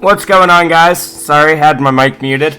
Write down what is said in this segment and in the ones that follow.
What's going on, guys? Sorry, had my mic muted.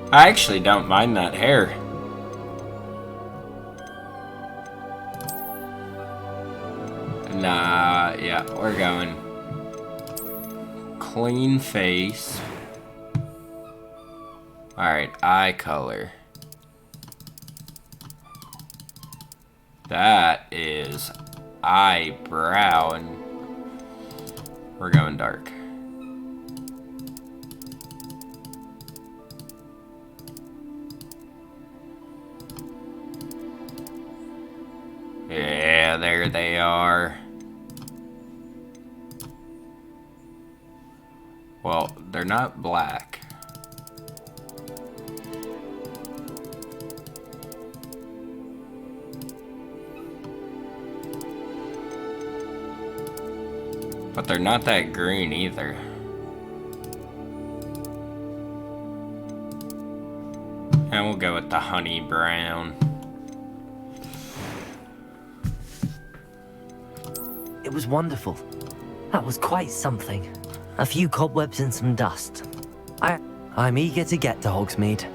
I actually don't mind that hair. Nah, yeah, we're going clean face. Alright, eye color. That is eyebrow, and we're going dark. Yeah, there they are. Well, they're not black. But they're not that green either. And we'll go with the honey brown. It was wonderful. That was quite something. A few cobwebs and some dust. I'm eager to get to Hogsmeade.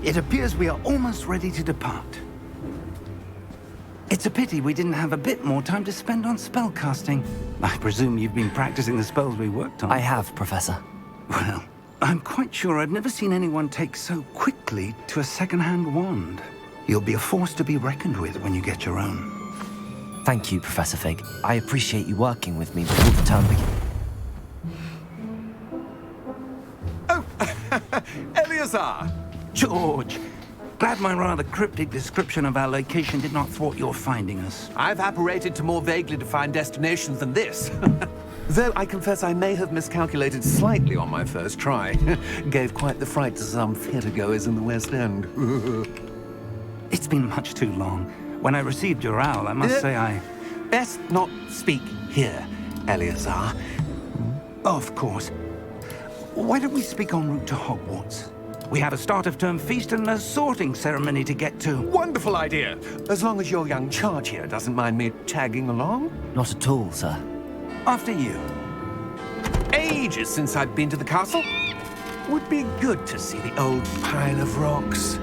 It appears we are almost ready to depart. It's a pity we didn't have a bit more time to spend on spellcasting. I presume you've been practicing the spells we worked on. I have, Professor. Well, I'm quite sure I've never seen anyone take so quickly to a second-hand wand. You'll be a force to be reckoned with when you get your own. Thank you, Professor Fig. I appreciate you working with me before the term begins. Oh, Eleazar! George, glad my rather cryptic description of our location did not thwart your finding us. I've apparated to more vaguely defined destinations than this. Though I confess I may have miscalculated slightly on my first try. Gave quite the fright to some theatre-goers in the West End. It's been much too long. When I received your owl, I must say I... Best not speak here, Eleazar. Of course. Why don't we speak en route to Hogwarts? We have a start-of-term feast and a sorting ceremony to get to. Wonderful idea! As long as your young charge here doesn't mind me tagging along. Not at all, sir. After you. Ages since I've been to the castle. Would be good to see the old pile of rocks.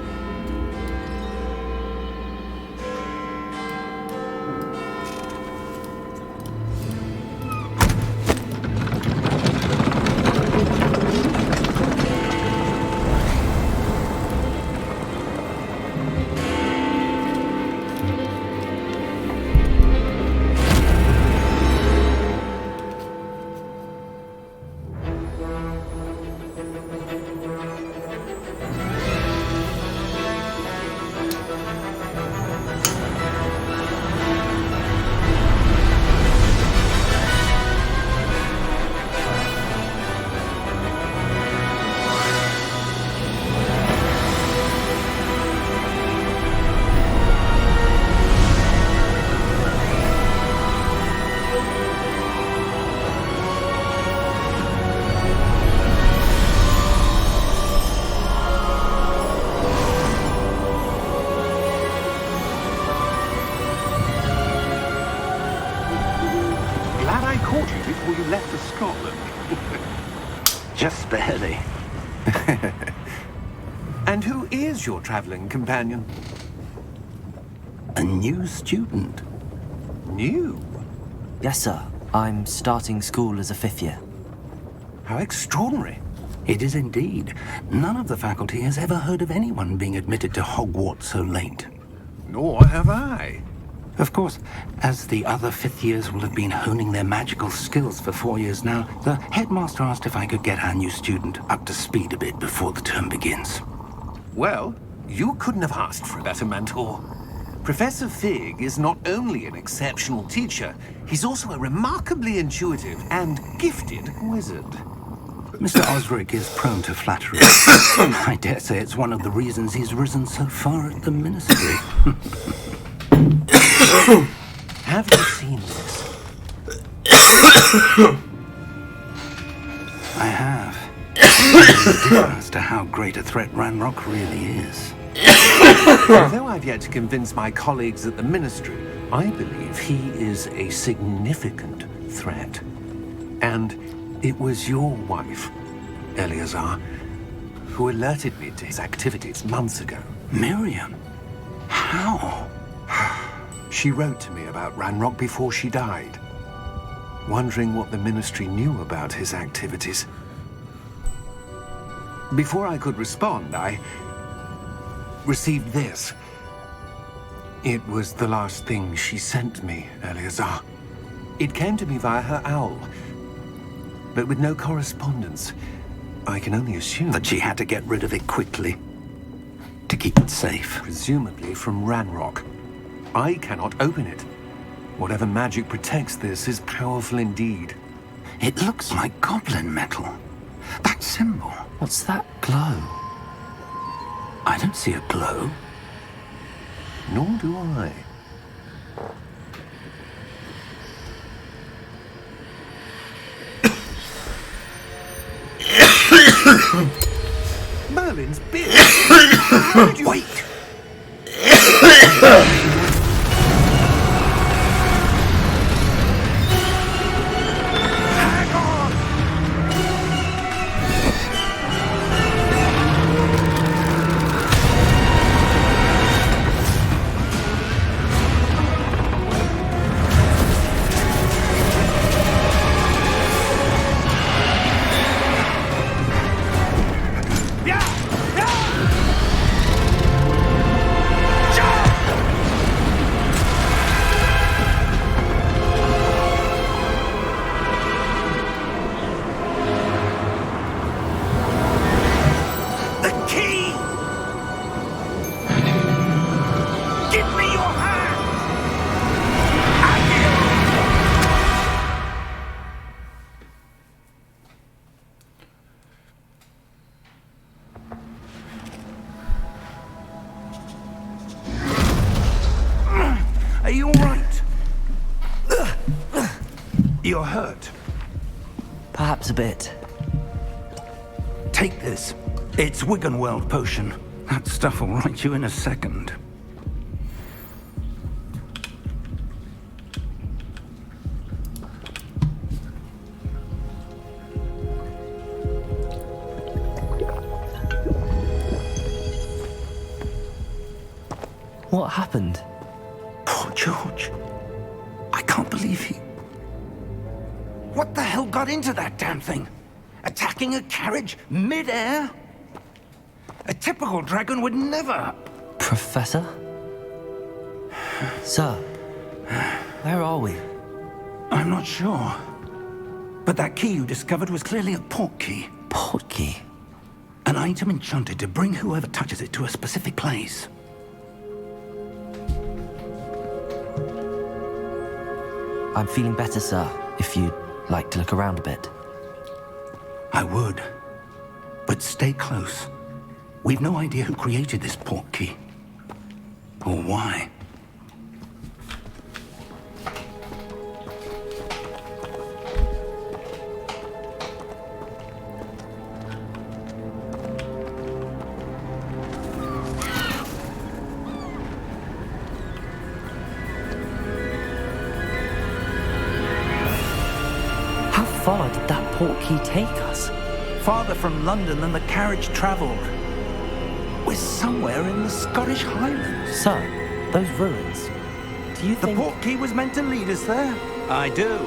Glad I caught you before you left for Scotland. Just barely. And who is your traveling companion? A new student. New? Yes, sir. I'm starting school as a 5th year. How extraordinary. It is indeed. None of the faculty has ever heard of anyone being admitted to Hogwarts so late. Nor have I. Of course, as the other 5th years will have been honing their magical skills for 4 years now, the headmaster asked if I could get our new student up to speed a bit before the term begins. Well, you couldn't have asked for a better mentor. Professor Fig is not only an exceptional teacher, he's also a remarkably intuitive and gifted wizard. Mr. Osric is prone to flattery. I dare say it's one of the reasons he's risen so far at the ministry. Have you seen this? I have. As to how great a threat Ranrock really is. Although I've yet to convince my colleagues at the Ministry, I believe he is a significant threat. And it was your wife, Eleazar, who alerted me to his activities months ago. Miriam? How? She wrote to me about Ranrock before she died, wondering what the Ministry knew about his activities. Before I could respond, I received this. It was the last thing she sent me, Eleazar. It came to me via her owl, but with no correspondence. I can only assume That she had to get rid of it quickly. To keep it safe. presumably from Ranrock. I cannot open it. Whatever magic protects this is powerful indeed. It looks like goblin metal. That symbol. What's that glow? I don't see a glow. Nor do I. Merlin's beard. How did you... Wait! Are you all right? You're hurt. Perhaps a bit. Take this. It's Wiggenweld potion. That stuff will right you in a second. What happened? Poor George. I can't believe he... What the hell got into that damn thing? Attacking a carriage mid-air? A typical dragon would never... Professor? Sir, where are we? I'm not sure. But that key you discovered was clearly a port key. Port key? An item enchanted to bring whoever touches it to a specific place. I'm feeling better, sir, if you'd like to look around a bit. I would. But stay close. We've no idea who created this port key. Or why. How far did that port key take us? farther from London than the carriage travelled. We're somewhere in the Scottish Highlands. Sir, those ruins. Do you The think... portkey was meant to lead us there? I do.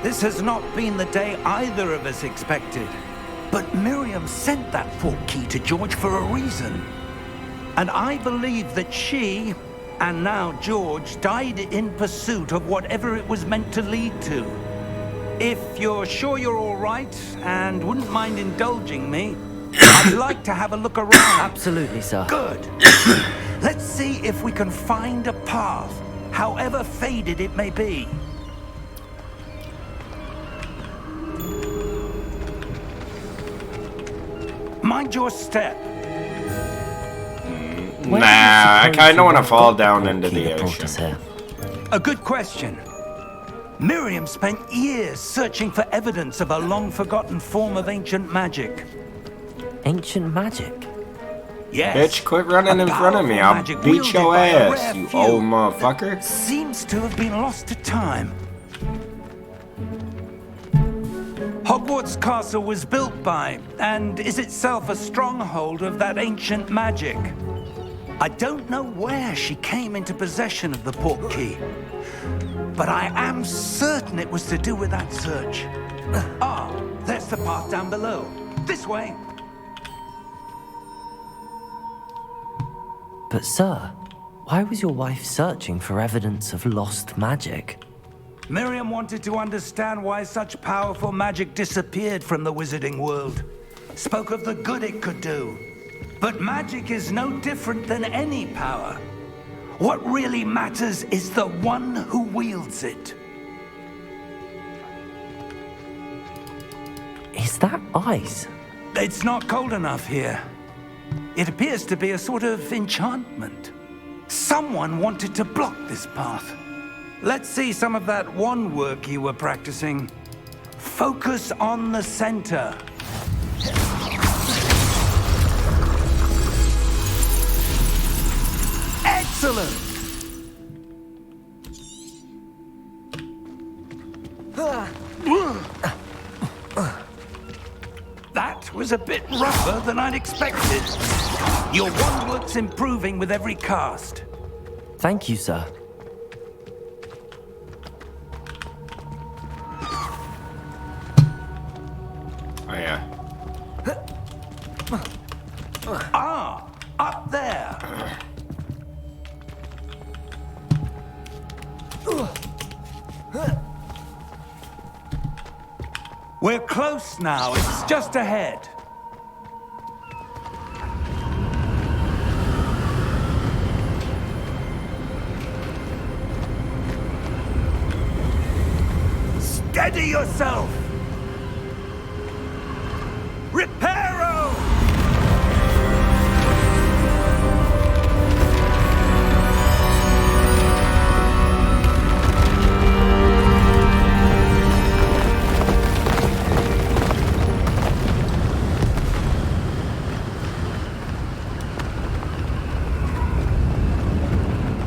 This has not been the day either of us expected. But Miriam sent that portkey to George for a reason. And I believe that she, and now George, died in pursuit of whatever it was meant to lead to. If you're sure you're all right, and wouldn't mind indulging me, I'd like to have a look around. Absolutely, sir. Good. Let's see if we can find a path, however faded it may be. Mind your step. Where Nah, do you I suppose kind you of want to once fall got the down into portkey the that brought us ocean. here? A good question. Miriam spent years searching for evidence of a long-forgotten form of ancient magic. Ancient magic? Yes. Bitch, quit running in a front of me. powerful I'll magic beat wielded your by a ass, rare you few old motherfucker. that seems to have been lost to time. Hogwarts Castle was built by, and is itself a stronghold of that ancient magic. I don't know where she came into possession of the portkey, but I am certain it was to do with that search. Ah, there's the path down below. This way. But sir, why was your wife searching for evidence of lost magic? Miriam wanted to understand why such powerful magic disappeared from the wizarding world. Spoke of the good it could do. But magic is no different than any power. What really matters is the one who wields it. Is that ice? It's not cold enough here. It appears to be a sort of enchantment. Someone wanted to block this path. Let's see some of that wand work you were practicing. Focus on the center. Excellent! That was a bit rougher than I'd expected. Your wand work's improving with every cast. Thank you, sir. Oh, yeah. Ah, up there. We're close now. It's just ahead. Steady yourself. Reparo!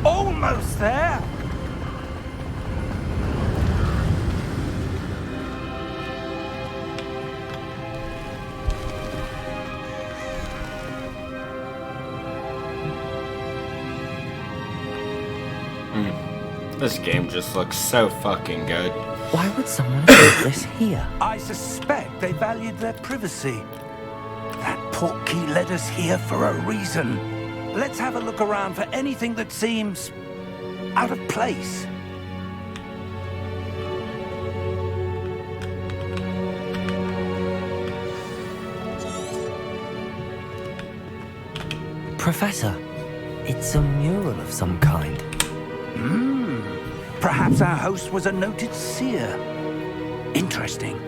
Almost there. This game just looks so fucking good. Why would someone have put this here? I suspect they valued their privacy. That portkey led us here for a reason. Let's have a look around for anything that seems out of place. Professor, it's a mural of some kind. Perhaps our host was a noted seer. Interesting.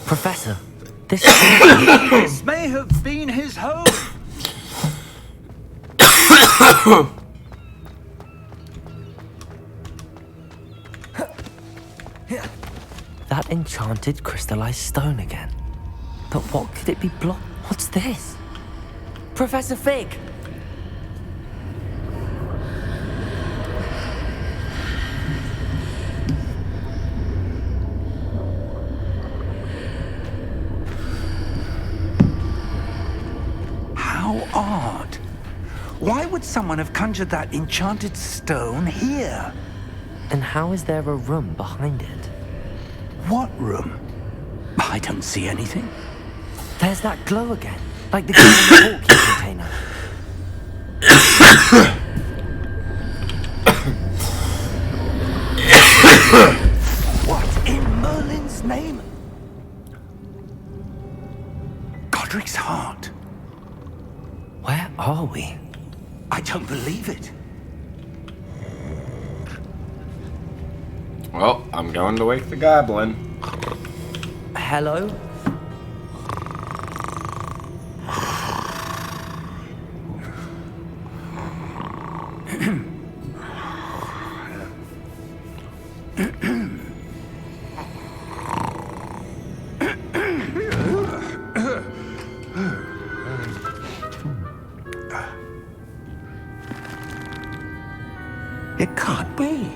Professor, this This may have been his home. that enchanted crystallized stone again. But what could it be What's this? Professor Fig! How odd. Why would someone have conjured that enchanted stone here? And how is there a room behind it? What room? I don't see anything. There's that glow again, like the glow in the porky container. What in Merlin's name? Godric's heart. Where are we? I don't believe it. Well, I'm going to wake the goblin. Hello? It can't be.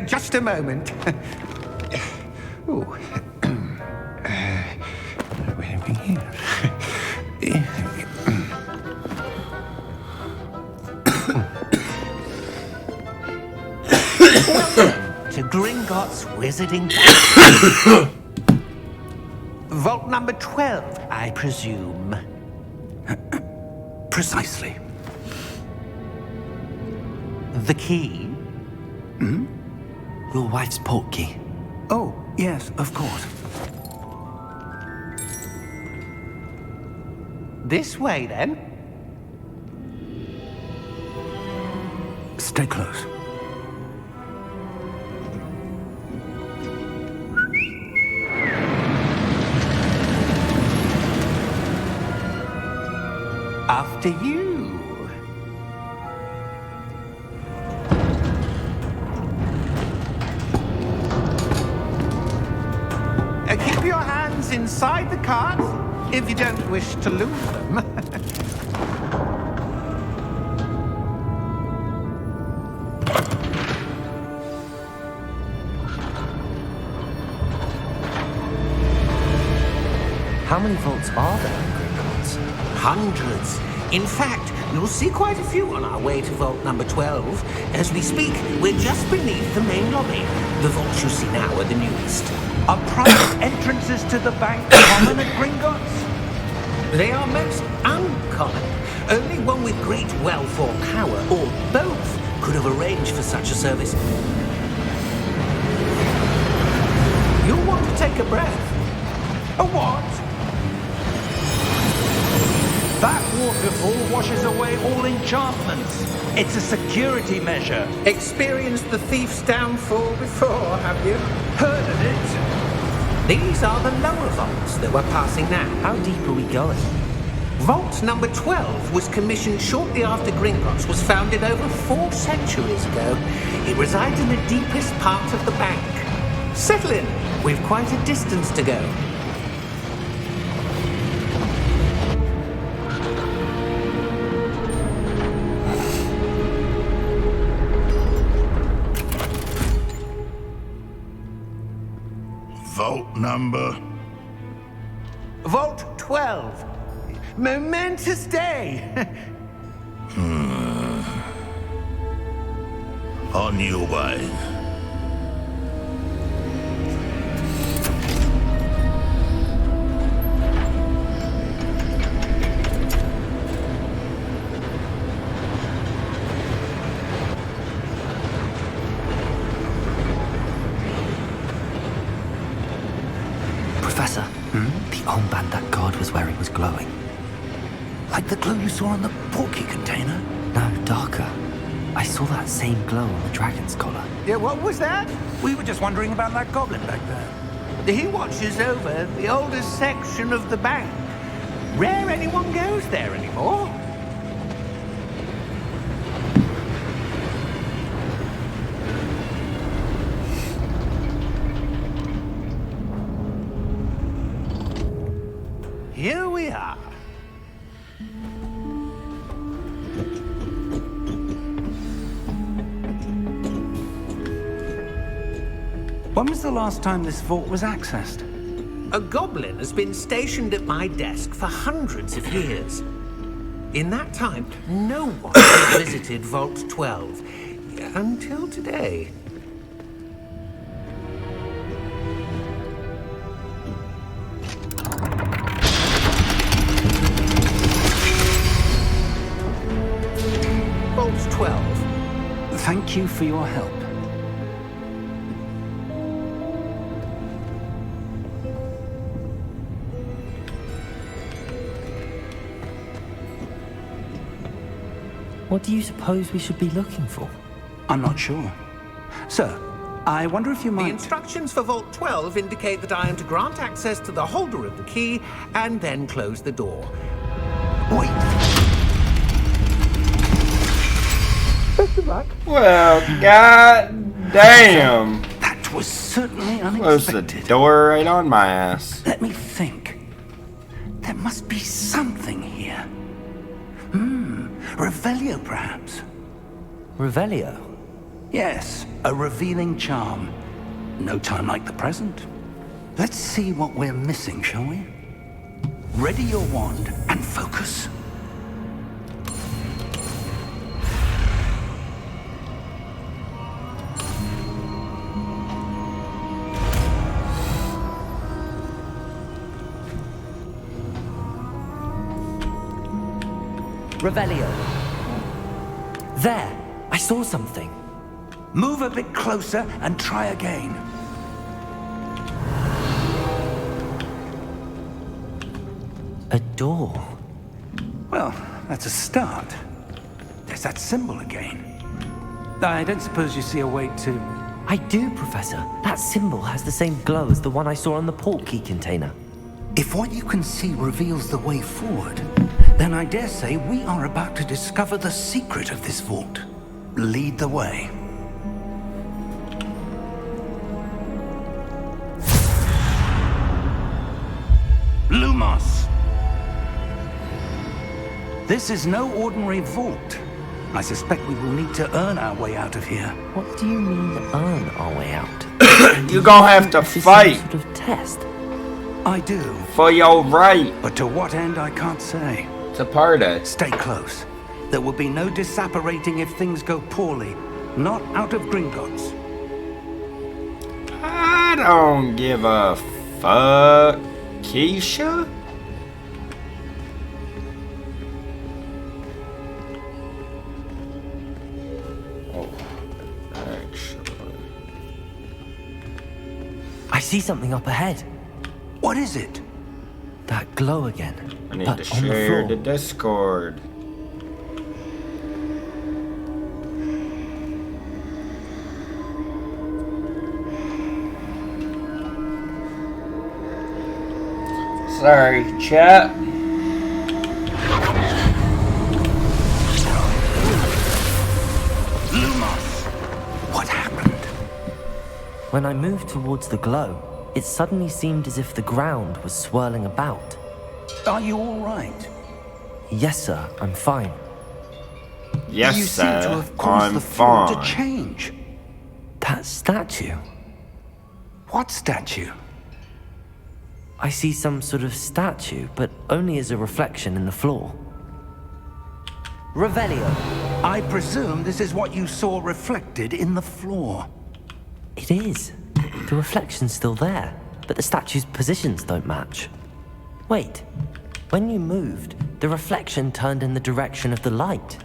Just a moment. Ooh. Where are we here? Welcome to Gringotts Wizarding Bank. Vault number 12, I presume. Precisely. The key? Your wife's portkey. Oh, yes, of course. This way, then. Stay close. After you. Keep your hands inside the cart if you don't wish to lose them. How many vaults are there in Gringotts? Hundreds. In fact, you'll see quite a few on our way to vault number 12. As we speak, we're just beneath the main lobby. The vaults you see now are the newest. Are private entrances to the bank common at Gringotts? They are most uncommon. Only one with great wealth or power, or both, could have arranged for such a service. You'll want to take a breath. A what? That waterfall washes away all enchantments. It's a security measure. Experienced the thief's downfall before, have you? Heard of it? These are the lower vaults that we're passing now. How deep are we going? Vault number 12 was commissioned shortly after Gringotts was founded over 4 centuries ago. It resides in the deepest part of the bank. Settle in. We've quite a distance to go. Vault number. Vault 12. Momentous day. On your way. Professor, the armband that guard was wearing was glowing. Like the glow you saw on the porky container? No, darker. I saw that same glow on the dragon's collar. Yeah, what was that? We were just wondering about that goblin back there. He watches over the oldest section of the bank. Rare anyone goes there anymore. Here we are. When was the last time this vault was accessed? A goblin has been stationed at my desk for hundreds of years. In that time, no one has visited Vault 12. Until today. Vault 12. Thank you for your help. What do you suppose we should be looking for? I'm not sure. Sir, I wonder if you The might... instructions for Vault 12 indicate that I am to grant access to the holder of the key and then close the door. Wait. Well, god damn. That was certainly Close the unexpected. door right on my ass. Let me think. There must be something here. Revelio, perhaps? Revelio? Yes, a revealing charm. No time like the present. Let's see what we're missing, shall we? Ready your wand and focus. Revelio. There! I saw something. Move a bit closer and try again. A door. Well, that's a start. There's that symbol again. I don't suppose you see a way to... I do, Professor. That symbol has the same glow as the one I saw on the portkey container. If what you can see reveals the way forward, then I dare say we are about to discover the secret of this vault. Lead the way. Lumos! This is no ordinary vault. I suspect we will need to earn our way out of here. What do you mean, earn our way out? You gonna have to Is this fight some sort of test? I do, for your right but to what end I can't say. to party. Stay close. There will be no disapparating if things go poorly. Not out of Gringotts. I don't give a fuck, Keisha. Oh, actually. I see something up ahead. What is it? That glow again. I need but to on the share floor. the Discord. Sorry, chat. Lumos! What happened? When I moved towards the glow, it suddenly seemed as if the ground was swirling about. Are you all right? Yes, sir, I'm fine. Yes, you seem sir. to have caused I'm the floor fine. to change. That statue. What statue? I see some sort of statue, but only as a reflection in the floor. Revelio. I presume this is what you saw reflected in the floor. It is. The reflection's still there, but the statue's positions don't match. Wait. When you moved, the reflection turned in the direction of the light.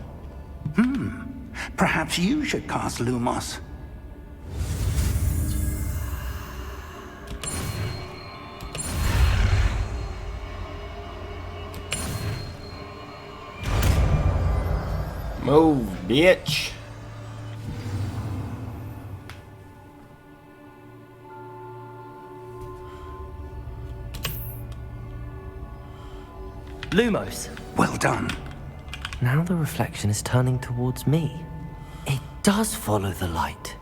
Perhaps you should cast Lumos. Move, bitch. Lumos. Well done. Now the reflection is turning towards me. It does follow the light.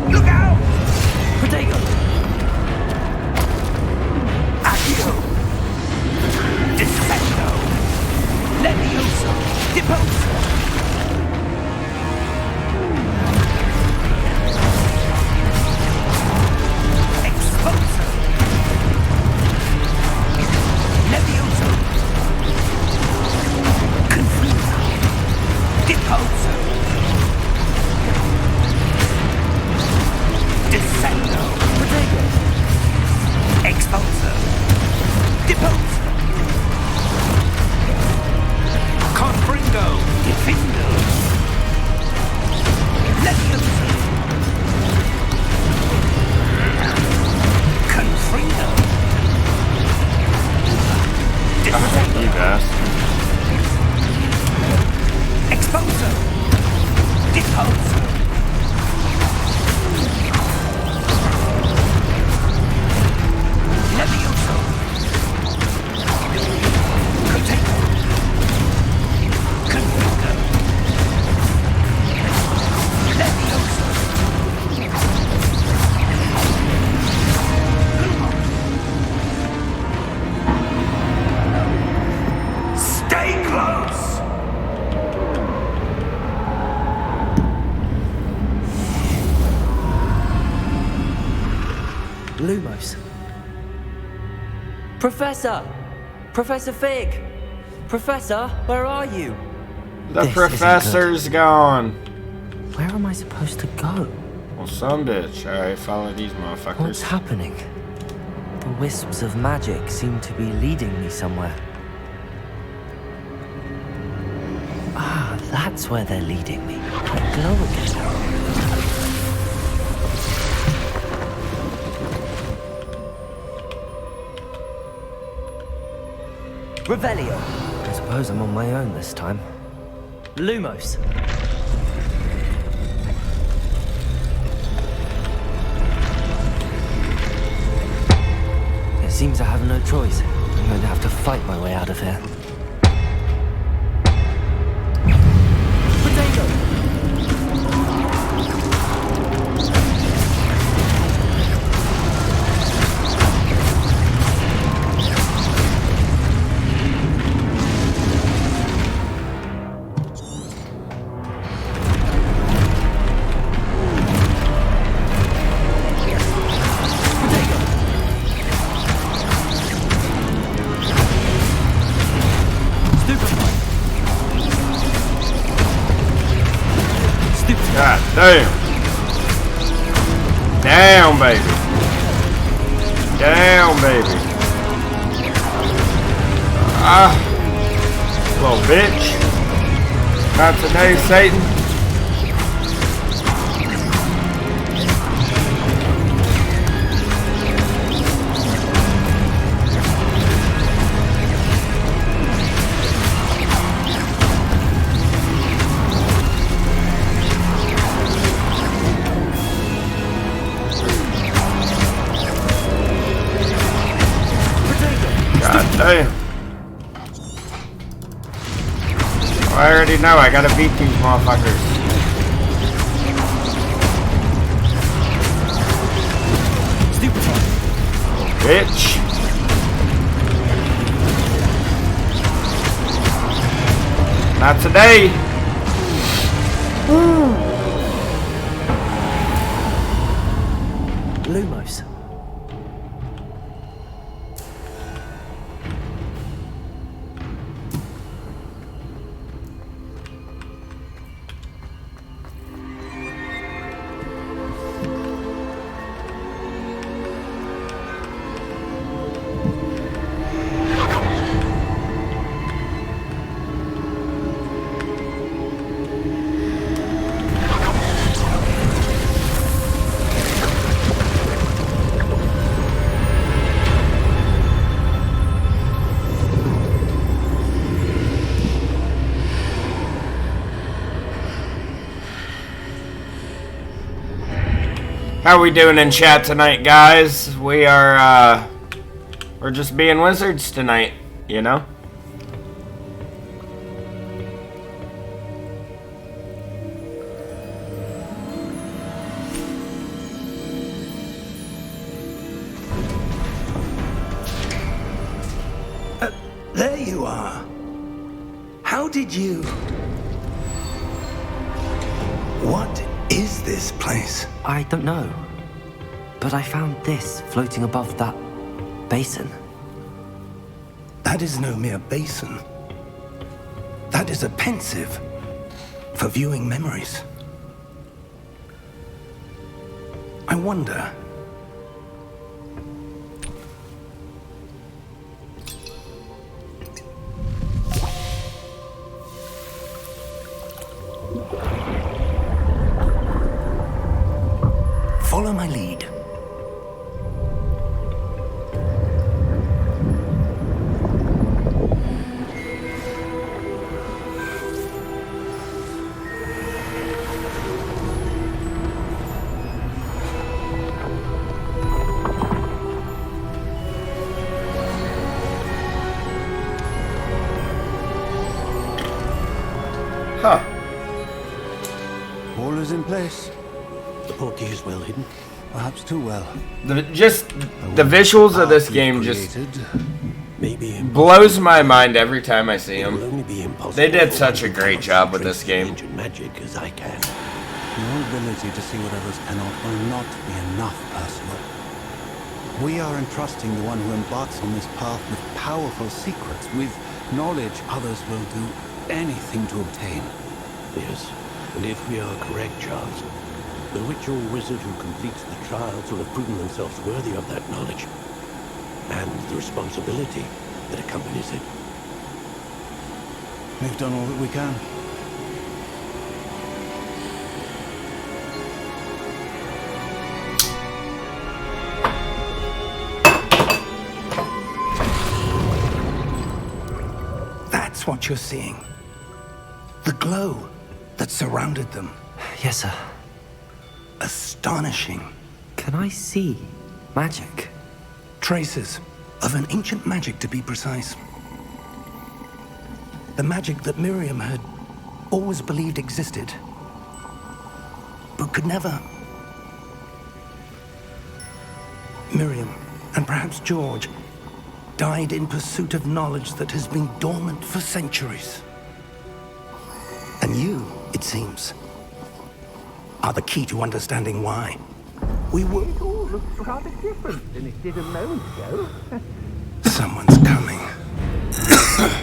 Look out! Protego! Accio! Descendo! Levioso! Deposo! Exposo! Levioso! Confuso! Deposo! Descendo! Protego! Exposo! Deposo! Confringo! Defindo! Levioso! Confringo! Descendo! You bastard. Exposo! Deposo! Levioso! Contago! Confundo! Levioso! Stay close! Lumos. Professor! Professor Fig! Professor, where are you? The This isn't professor's gone. Where am I supposed to go? Well, some bitch. Alright, follow these What's motherfuckers. happening? The wisps of magic seem to be leading me somewhere. Ah, that's where they're leading me. That glow again. Revelio. I suppose I'm on my own this time. Lumos. It seems I have no choice. I'm going to have to fight my way out of here. Potato! God damn. Down, baby. Down, baby. Ah. Little bitch. Not today, Satan. God damn. I already know, I gotta beat these motherfuckers. Bitch. Not today. Lumos. How we doing in chat tonight, guys? We are, we're just being wizards tonight, you know? There you are. How did you... What is this place? I don't know. But I found this floating above that basin. That is no mere basin. That is a pensive for viewing memories. I wonder... Follow my lead. Huh. All is in place. The portkey is well hidden. Perhaps too well. The visuals of this game just maybe blows my mind every time I see it will them. only be impossible. They did such a great job with this game. Ancient magic as I can. Your ability to see what others cannot will not be enough, personal. We are entrusting the one who embarks on this path with powerful secrets, with knowledge others will do anything to obtain. Yes, and if we are correct, Charles, the witch or wizard who completes the trials will have proven themselves worthy of that knowledge, and the responsibility that accompanies it. We've done all that we can. That's what you're seeing. The glow that surrounded them. Yes, sir. Astonishing. Can I see magic? Traces of an ancient magic, to be precise. The magic that Miriam had always believed existed, but could never. Miriam, and perhaps George, died in pursuit of knowledge that has been dormant for centuries. And you, it seems, are the key to understanding why. We were... It all looks rather different than it did a moment ago. Someone's coming.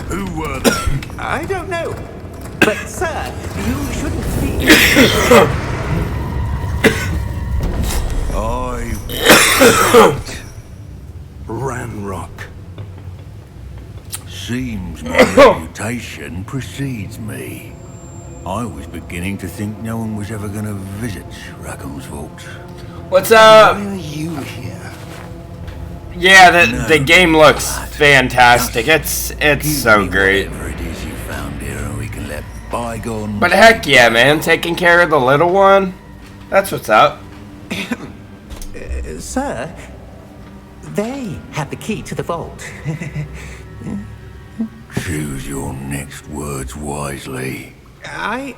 Who were they? I don't know. But, sir, you shouldn't be... Ranrock. Seems my reputation precedes me. I was beginning to think no one was ever going to visit Rackham's vault. What's up? Why are you here? Yeah, the game looks fantastic. It's Give so me great. Whatever it is you found here, and we can let bygones. But heck yeah, man, taking care of the little one. That's what's up. Sir, they have the key to the vault. Choose your next words wisely. I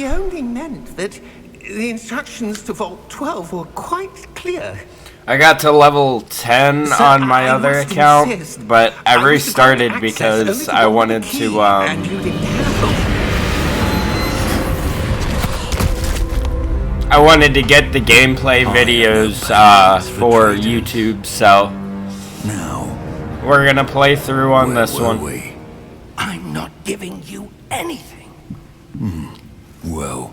only meant that the instructions to Vault 12 were quite clear. I got to level 10 Sir, on my I other must account, insist. but I was restarted granted access only because to I Vault wanted key, to, and you didn't have I wanted to get the gameplay videos, for YouTube, so Now, we're gonna play through on where this were one. we? I'm not giving you anything. Well,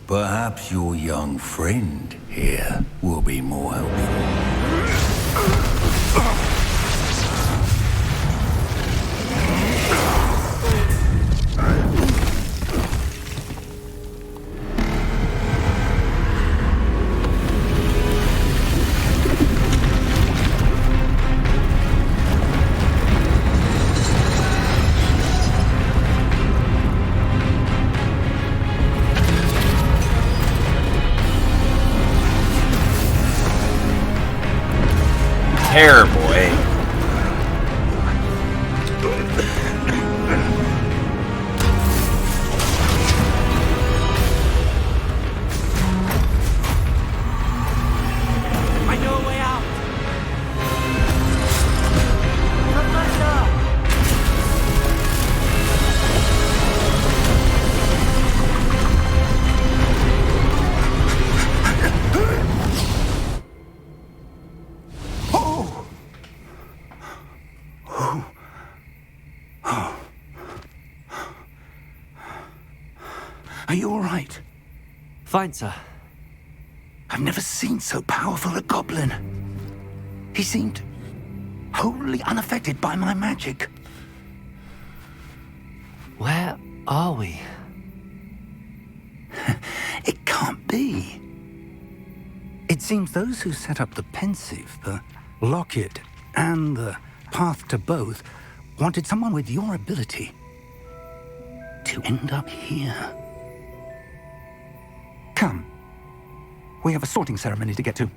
perhaps your young friend here will be more helpful. Are you all right? Fine, sir. I've never seen so powerful a goblin. He seemed wholly unaffected by my magic. Where are we? It can't be. It seems those who set up the pensive, the locket, and the path to both wanted someone with your ability to end up here. Come. We have a sorting ceremony to get to.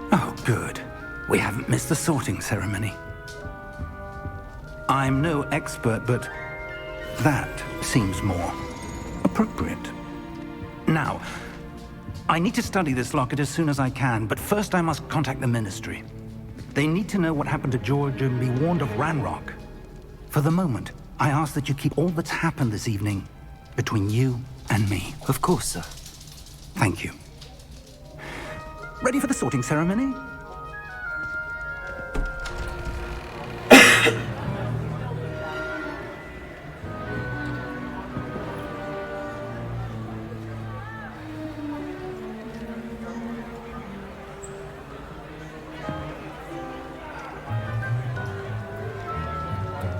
Oh, good. We haven't missed the sorting ceremony. I'm no expert, but that seems more appropriate. Now, I need to study this locket as soon as I can, but first I must contact the Ministry. They need to know what happened to George and be warned of Ranrock. For the moment, I ask that you keep all that's happened this evening between you and me. Of course, sir. Thank you. Ready for the sorting ceremony?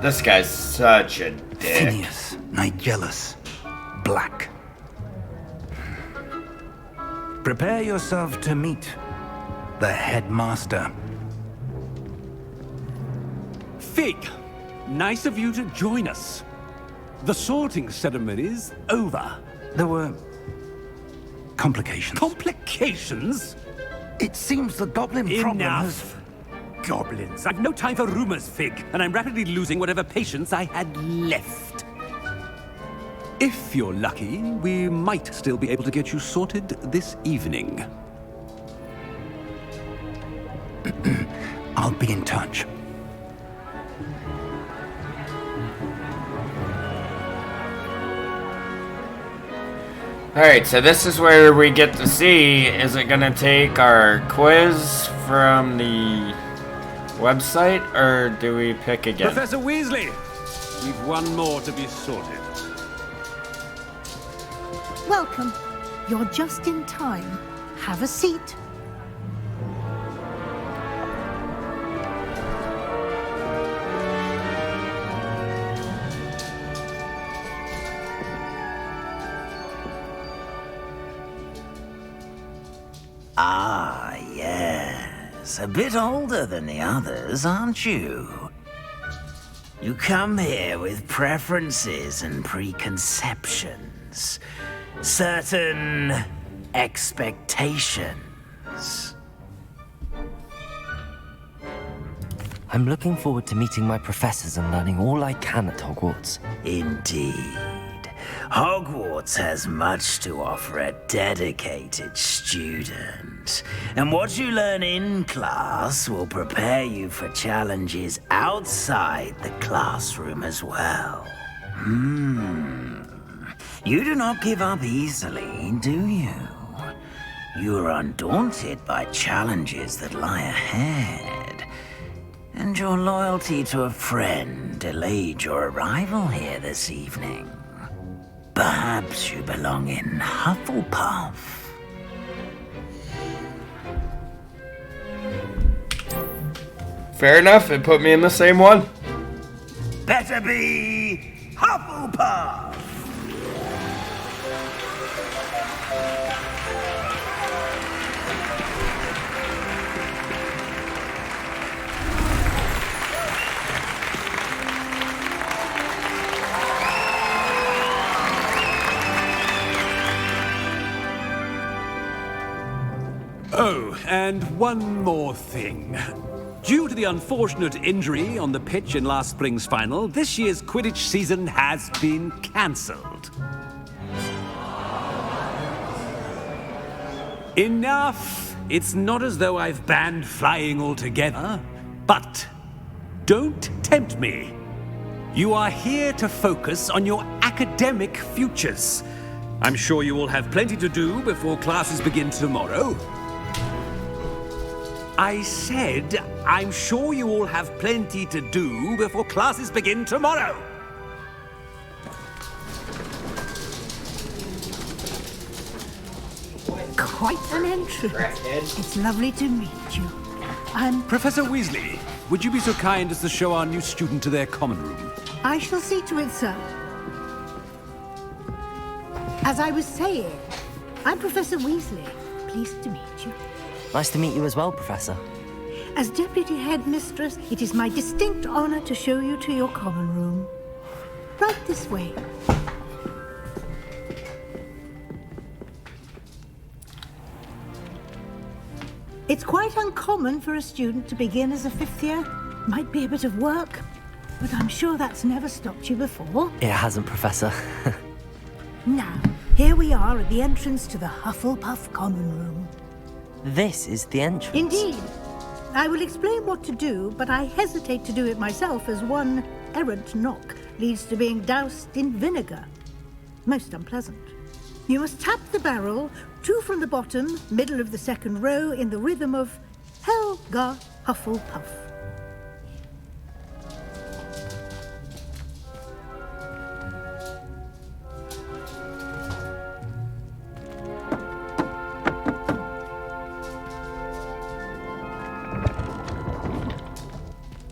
This guy's such a dick. Phineas, Nigellus, Black. Prepare yourself to meet the headmaster. Fig, nice of you to join us. The sorting ceremony's over. There were complications. Complications? It seems the goblin problem has... Enough. Goblins. I've no time for rumors, Fig, and I'm rapidly losing whatever patience I had left. If you're lucky, we might still be able to get you sorted this evening. I'll be in touch. Alright, so this is where we get to see, is it gonna take our quiz from the website, or do we pick again? Professor Weasley, we've one more to be sorted. Welcome. You're just in time. Have a seat. Ah, yes. A bit older than the others, aren't you? You come here with preferences and preconceptions. Certain expectations. I'm looking forward to meeting my professors and learning all I can at Hogwarts. Indeed. Hogwarts has much to offer a dedicated student. And what you learn in class will prepare you for challenges outside the classroom as well. You do not give up easily, do you? You are undaunted by challenges that lie ahead. And your loyalty to a friend delayed your arrival here this evening. Perhaps you belong in Hufflepuff. Fair enough, it put me in the same one. Better be Hufflepuff! Oh, and one more thing. Due to the unfortunate injury on the pitch in last spring's final, this year's Quidditch season has been cancelled. Enough! It's not as though I've banned flying altogether, but don't tempt me. You are here to focus on your academic futures. I'm sure you will have plenty to do before classes begin tomorrow. I said, I'm sure you all have plenty to do before classes begin tomorrow. Quite an entry. It's lovely to meet you. Professor Weasley, would you be so kind as to show our new student to their common room? I shall see to it, sir. As I was saying, I'm Professor Weasley. Pleased to meet you. Nice to meet you as well, Professor. As Deputy Headmistress, it is my distinct honor to show you to your common room. Right this way. It's quite uncommon for a student to begin as a fifth year. Might be a bit of work, but I'm sure that's never stopped you before. It hasn't, Professor. Now, here we are at the entrance to the Hufflepuff common room. This is the entrance. Indeed. I will explain what to do, but I hesitate to do it myself as one errant knock leads to being doused in vinegar. Most unpleasant. You must tap the barrel, 2 from the bottom, middle of the second row, in the rhythm of Helga Hufflepuff.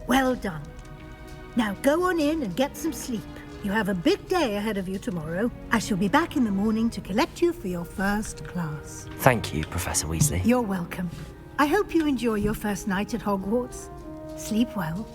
Well done. Now go on in and get some sleep. You have a big day ahead of you tomorrow. I shall be back in the morning to collect you for your first class. Thank you, Professor Weasley. You're welcome. I hope you enjoy your first night at Hogwarts. Sleep well.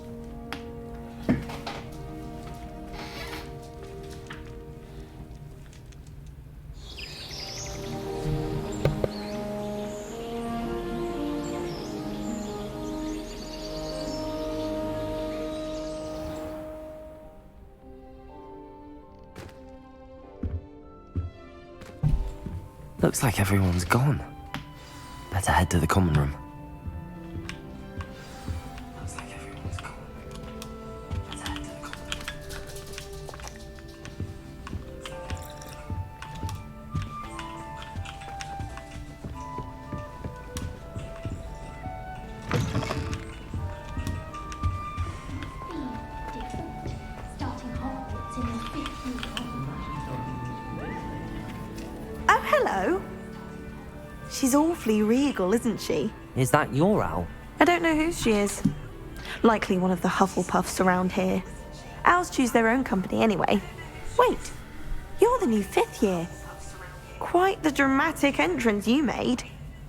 Looks like everyone's gone. Better head to the common room. Looks like everyone's gone. Better head to the common Oh, hello. She's awfully regal, isn't she? Is that your owl? I don't know who she is. Likely one of the Hufflepuffs around here. Owls choose their own company anyway. Wait, you're the new 5th year. Quite the dramatic entrance you made.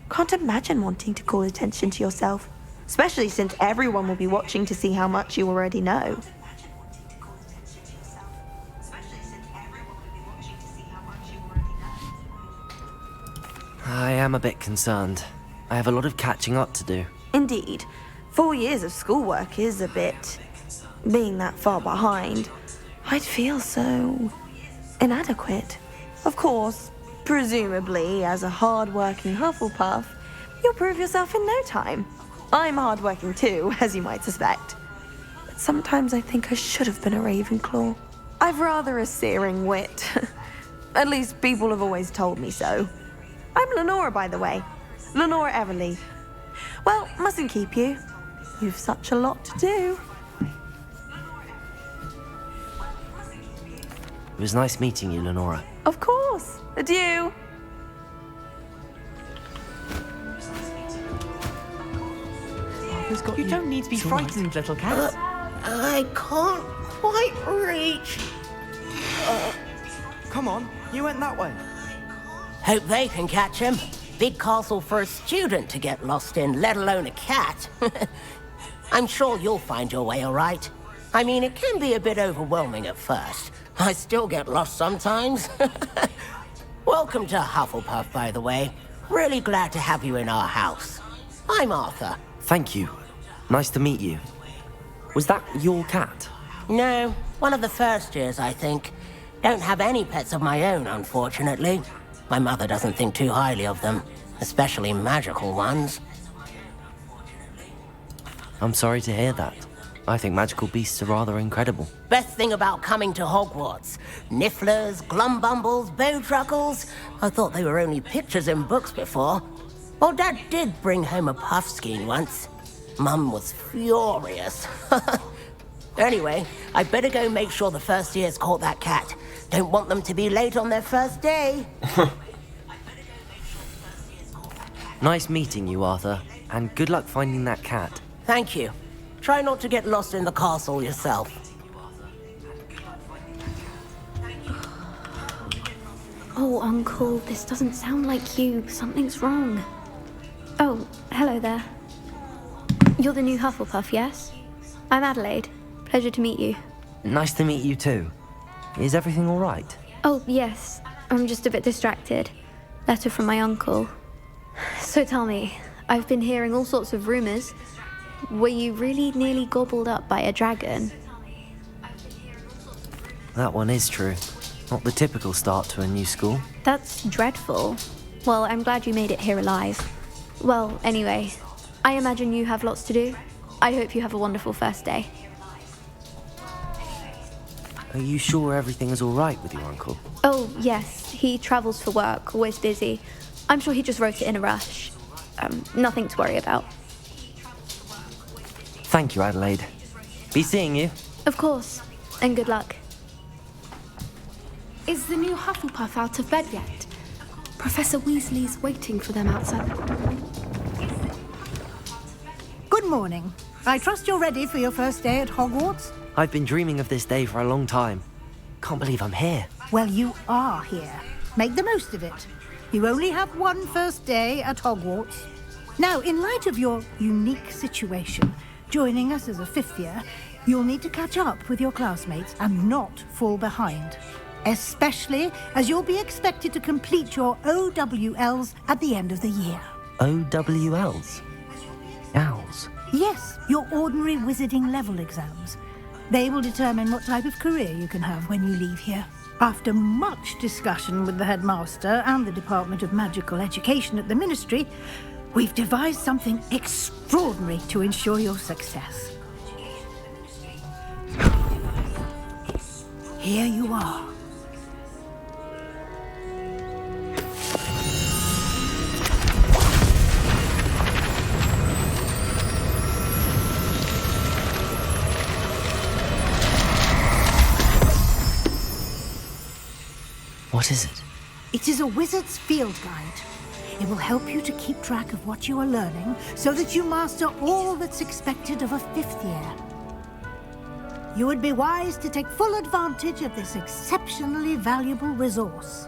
Can't imagine wanting to call attention to yourself, especially since everyone will be watching to see how much you already know. I am a bit concerned. I have a lot of catching up to do. Indeed. 4 years of schoolwork is a bit... Being that far behind, I'd feel so... inadequate. Of course, presumably, as a hard-working Hufflepuff, you'll prove yourself in no time. I'm hard-working too, as you might suspect. But sometimes I think I should have been a Ravenclaw. I've rather a searing wit. At least people have always told me so. I'm Lenora, by the way. Lenora Everly. Well, mustn't keep you. You've such a lot to do. was nice meeting you, Lenora. Of course. Adieu. You don't need to be frightened, little cat. I can't quite reach. Come on, you went that way. Hope they can catch him. Big castle for a student to get lost in, let alone a cat. I'm sure you'll find your way all right. I mean, it can be a bit overwhelming at first. I still get lost sometimes. Welcome to Hufflepuff, by the way. Really glad to have you in our house. I'm Arthur. Thank you. Nice to meet you. Was that your cat? No, one of the first years, I think. Don't have any pets of my own, unfortunately. My mother doesn't think too highly of them, especially magical ones. I'm sorry to hear that. I think magical beasts are rather incredible. Best thing about coming to Hogwarts. Nifflers, Glumbumbles, Bowtruckles. I thought they were only pictures in books before. Well, Dad did bring home a Puffskein once. Mum was furious. Anyway, I better go make sure the first years caught that cat. Don't want them to be late on their first day. Nice meeting you, Arthur. And good luck finding that cat. Thank you. Try not to get lost in the castle yourself. Oh, Uncle, this doesn't sound like you. Something's wrong. Oh, hello there. You're the new Hufflepuff, yes? I'm Adelaide. Pleasure to meet you. Nice to meet you too. Is everything all right? Oh, yes. I'm just a bit distracted. Letter from my uncle. So tell me, I've been hearing all sorts of rumors. Were you really nearly gobbled up by a dragon? That one is true. Not the typical start to a new school. That's dreadful. Well, I'm glad you made it here alive. Well, anyway, I imagine you have lots to do. I hope you have a wonderful first day. Are you sure everything is all right with your uncle? Oh, yes. He travels for work, always busy. I'm sure he just wrote it in a rush. Nothing to worry about. Thank you, Adelaide. Be seeing you. Of course. And good luck. Is the new Hufflepuff out of bed yet? Professor Weasley's waiting for them outside. Good morning. I trust you're ready for your first day at Hogwarts? I've been dreaming of this day for a long time. Can't believe I'm here. Well, you are here. Make the most of it. You only have one first day at Hogwarts. Now, in light of your unique situation, joining us as a fifth year, you'll need to catch up with your classmates and not fall behind. Especially as you'll be expected to complete your OWLs at the end of the year. OWLs? Owls? Yes, your ordinary wizarding level exams. They will determine what type of career you can have when you leave here. After much discussion with the headmaster and the Department of Magical Education at the Ministry, we've devised something extraordinary to ensure your success. Here you are. What is it? It is a wizard's field guide. It will help you to keep track of what you are learning so that you master all that's expected of a fifth year. You would be wise to take full advantage of this exceptionally valuable resource.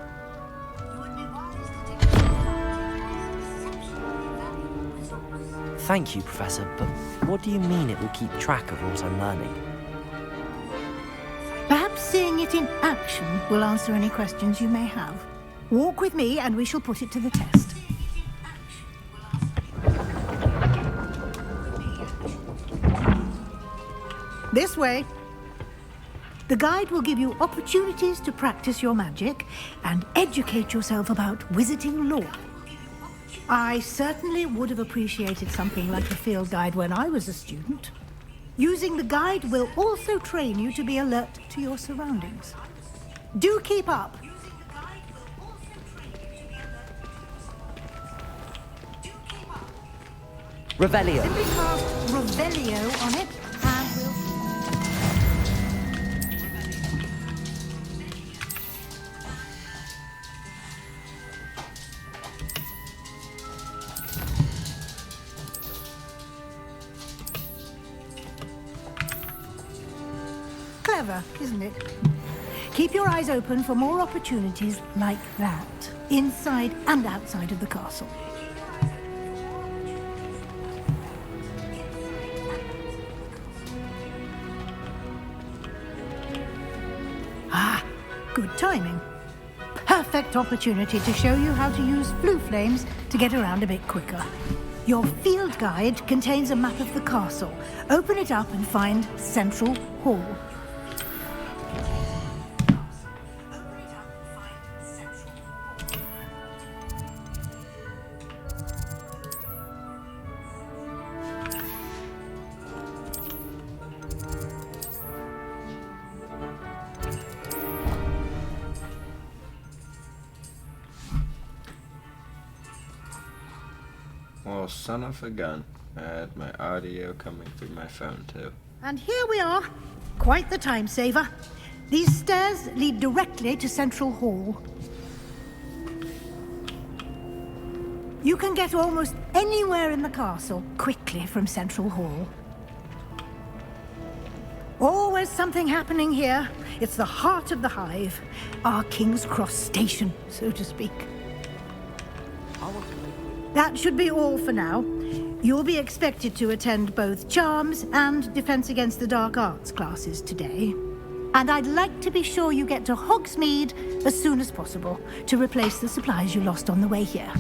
Thank you, Professor, but what do you mean it will keep track of what I'm learning? Perhaps seeing it in action will answer any questions you may have. Walk with me and we shall put it to the test. This way. The guide will give you opportunities to practice your magic and educate yourself about wizarding lore. I certainly would have appreciated something like a field guide when I was a student. Using the guide will also train you to be alert to your surroundings. Do keep up. Revelio. Simply cast Revelio on it and we'll... Clever, isn't it? Keep your eyes open for more opportunities like that, inside and outside of the castle. Ah, good timing. Perfect opportunity to show you how to use blue flames to get around a bit quicker. Your field guide contains a map of the castle. Open it up and find Central Hall. Well, son of a gun. I had my audio coming through my phone too. And here we are. Quite the time saver. These stairs lead directly to Central Hall. You can get almost anywhere in the castle quickly from Central Hall. Always something happening here. It's the heart of the hive. Our King's Cross station, so to speak. That should be all for now. You'll be expected to attend both Charms and Defense Against the Dark Arts classes today. And I'd like to be sure you get to Hogsmeade as soon as possible to replace the supplies you lost on the way here.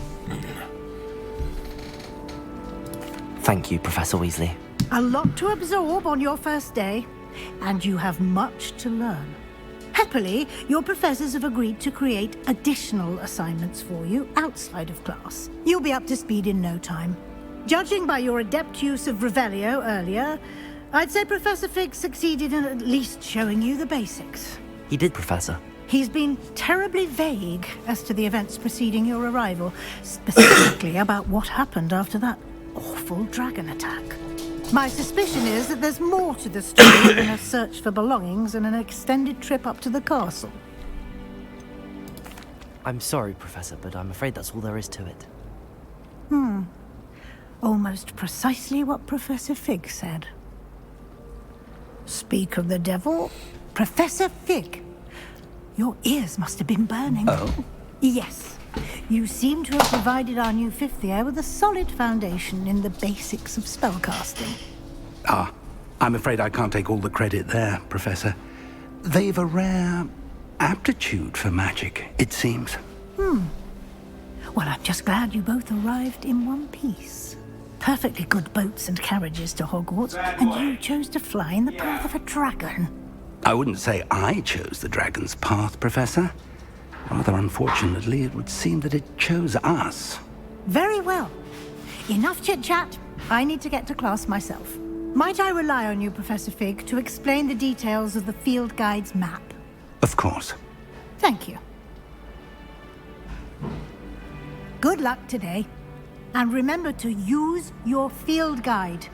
Thank you, Professor Weasley. A lot to absorb on your first day, and you have much to learn. Happily, your professors have agreed to create additional assignments for you outside of class. You'll be up to speed in no time. Judging by your adept use of Revelio earlier, I'd say Professor Fig succeeded in at least showing you the basics. He did, Professor. He's been terribly vague as to the events preceding your arrival, specifically about what happened after that awful dragon attack. My suspicion is that there's more to the story than a search for belongings and an extended trip up to the castle. I'm sorry, Professor, but I'm afraid that's all there is to it. Almost precisely what Professor Fig said. Speak of the devil, Professor Fig. Your ears must have been burning. Oh? Yes. You seem to have provided our new fifth year with a solid foundation in the basics of spellcasting. Ah, I'm afraid I can't take all the credit there, Professor. They've a rare aptitude for magic, it seems. Well, I'm just glad you both arrived in one piece. Perfectly good boats and carriages to Hogwarts, and you chose to fly in the path of a dragon. I wouldn't say I chose the dragon's path, Professor. Rather unfortunately, it would seem that it chose us. Very well. Enough chit-chat. I need to get to class myself. Might I rely on you, Professor Fig, to explain the details of the field guide's map? Of course. Thank you. Good luck today. And remember to use your field guide.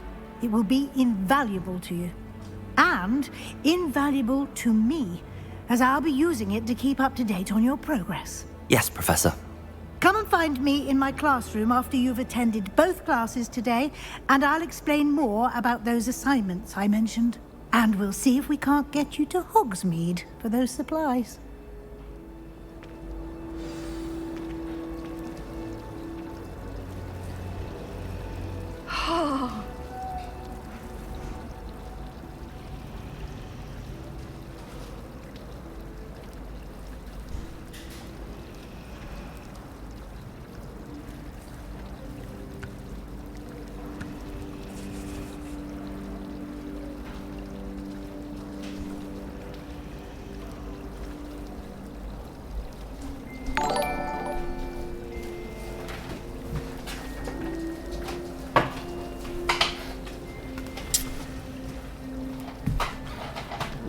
It will be invaluable to you. And invaluable to me, as I'll be using it to keep up to date on your progress. Yes, Professor. Come and find me in my classroom after you've attended both classes today, and I'll explain more about those assignments I mentioned. And we'll see if we can't get you to Hogsmeade for those supplies.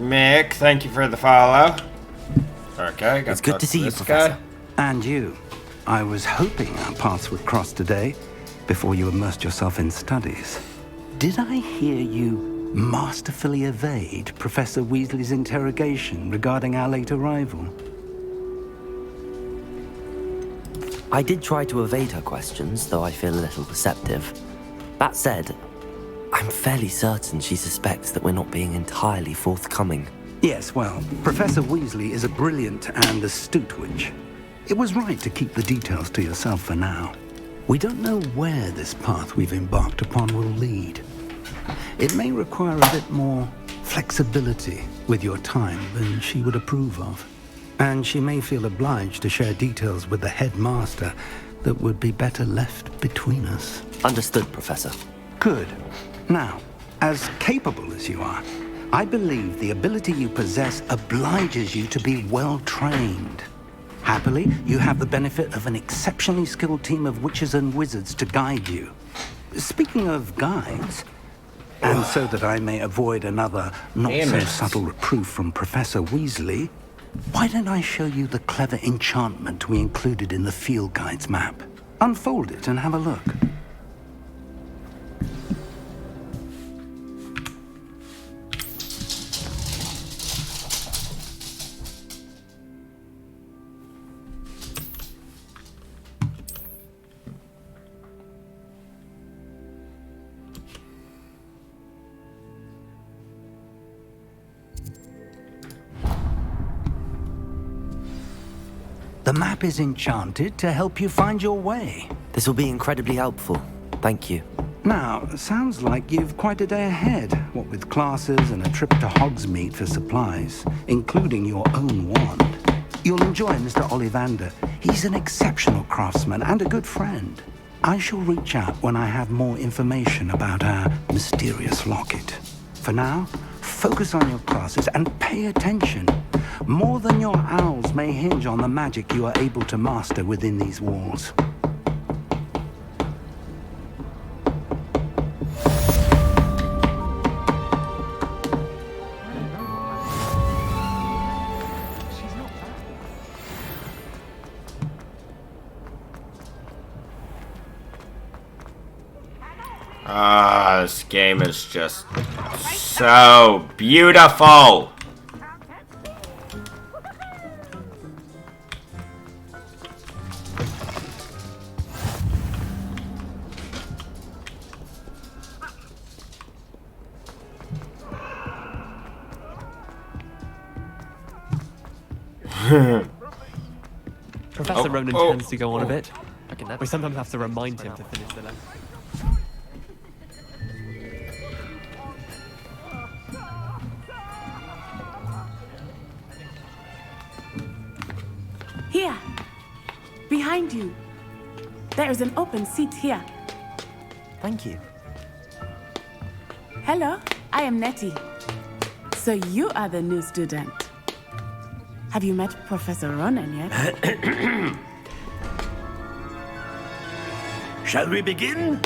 Mick, thank you for the follow. Okay, it's good to see you, Professor. And you. I was hoping our paths would cross today, before you immersed yourself in studies. Did I hear you masterfully evade Professor Weasley's interrogation regarding our late arrival? I did try to evade her questions, though I feel a little deceptive. That said, I'm fairly certain she suspects that we're not being entirely forthcoming. Yes, well, Professor Weasley is a brilliant and astute witch. It was right to keep the details to yourself for now. We don't know where this path we've embarked upon will lead. It may require a bit more flexibility with your time than she would approve of. And she may feel obliged to share details with the headmaster that would be better left between us. Understood, Professor. Good. Now, as capable as you are, I believe the ability you possess obliges you to be well-trained. Happily, you have the benefit of an exceptionally skilled team of witches and wizards to guide you. Speaking of guides, and so that I may avoid another not-so-subtle reproof from Professor Weasley, why don't I show you the clever enchantment we included in the field guide's map? Unfold it and have a look. The map is enchanted to help you find your way. This will be incredibly helpful. Thank you. Now, sounds like you've quite a day ahead, what with classes and a trip to Hogsmeade for supplies, including your own wand. You'll enjoy Mr. Ollivander. He's an exceptional craftsman and a good friend. I shall reach out when I have more information about our mysterious locket. For now, focus on your classes and pay attention. More than your owls may hinge on the magic you are able to master within these walls. Ah, this game is just so beautiful. Professor Ronan tends to go on a bit. We sometimes have to remind him to finish the lesson. Here, behind you. There is an open seat here. Thank you. Hello, I am Nettie. So you are the new student. Have you met Professor Ronan yet? Shall we begin?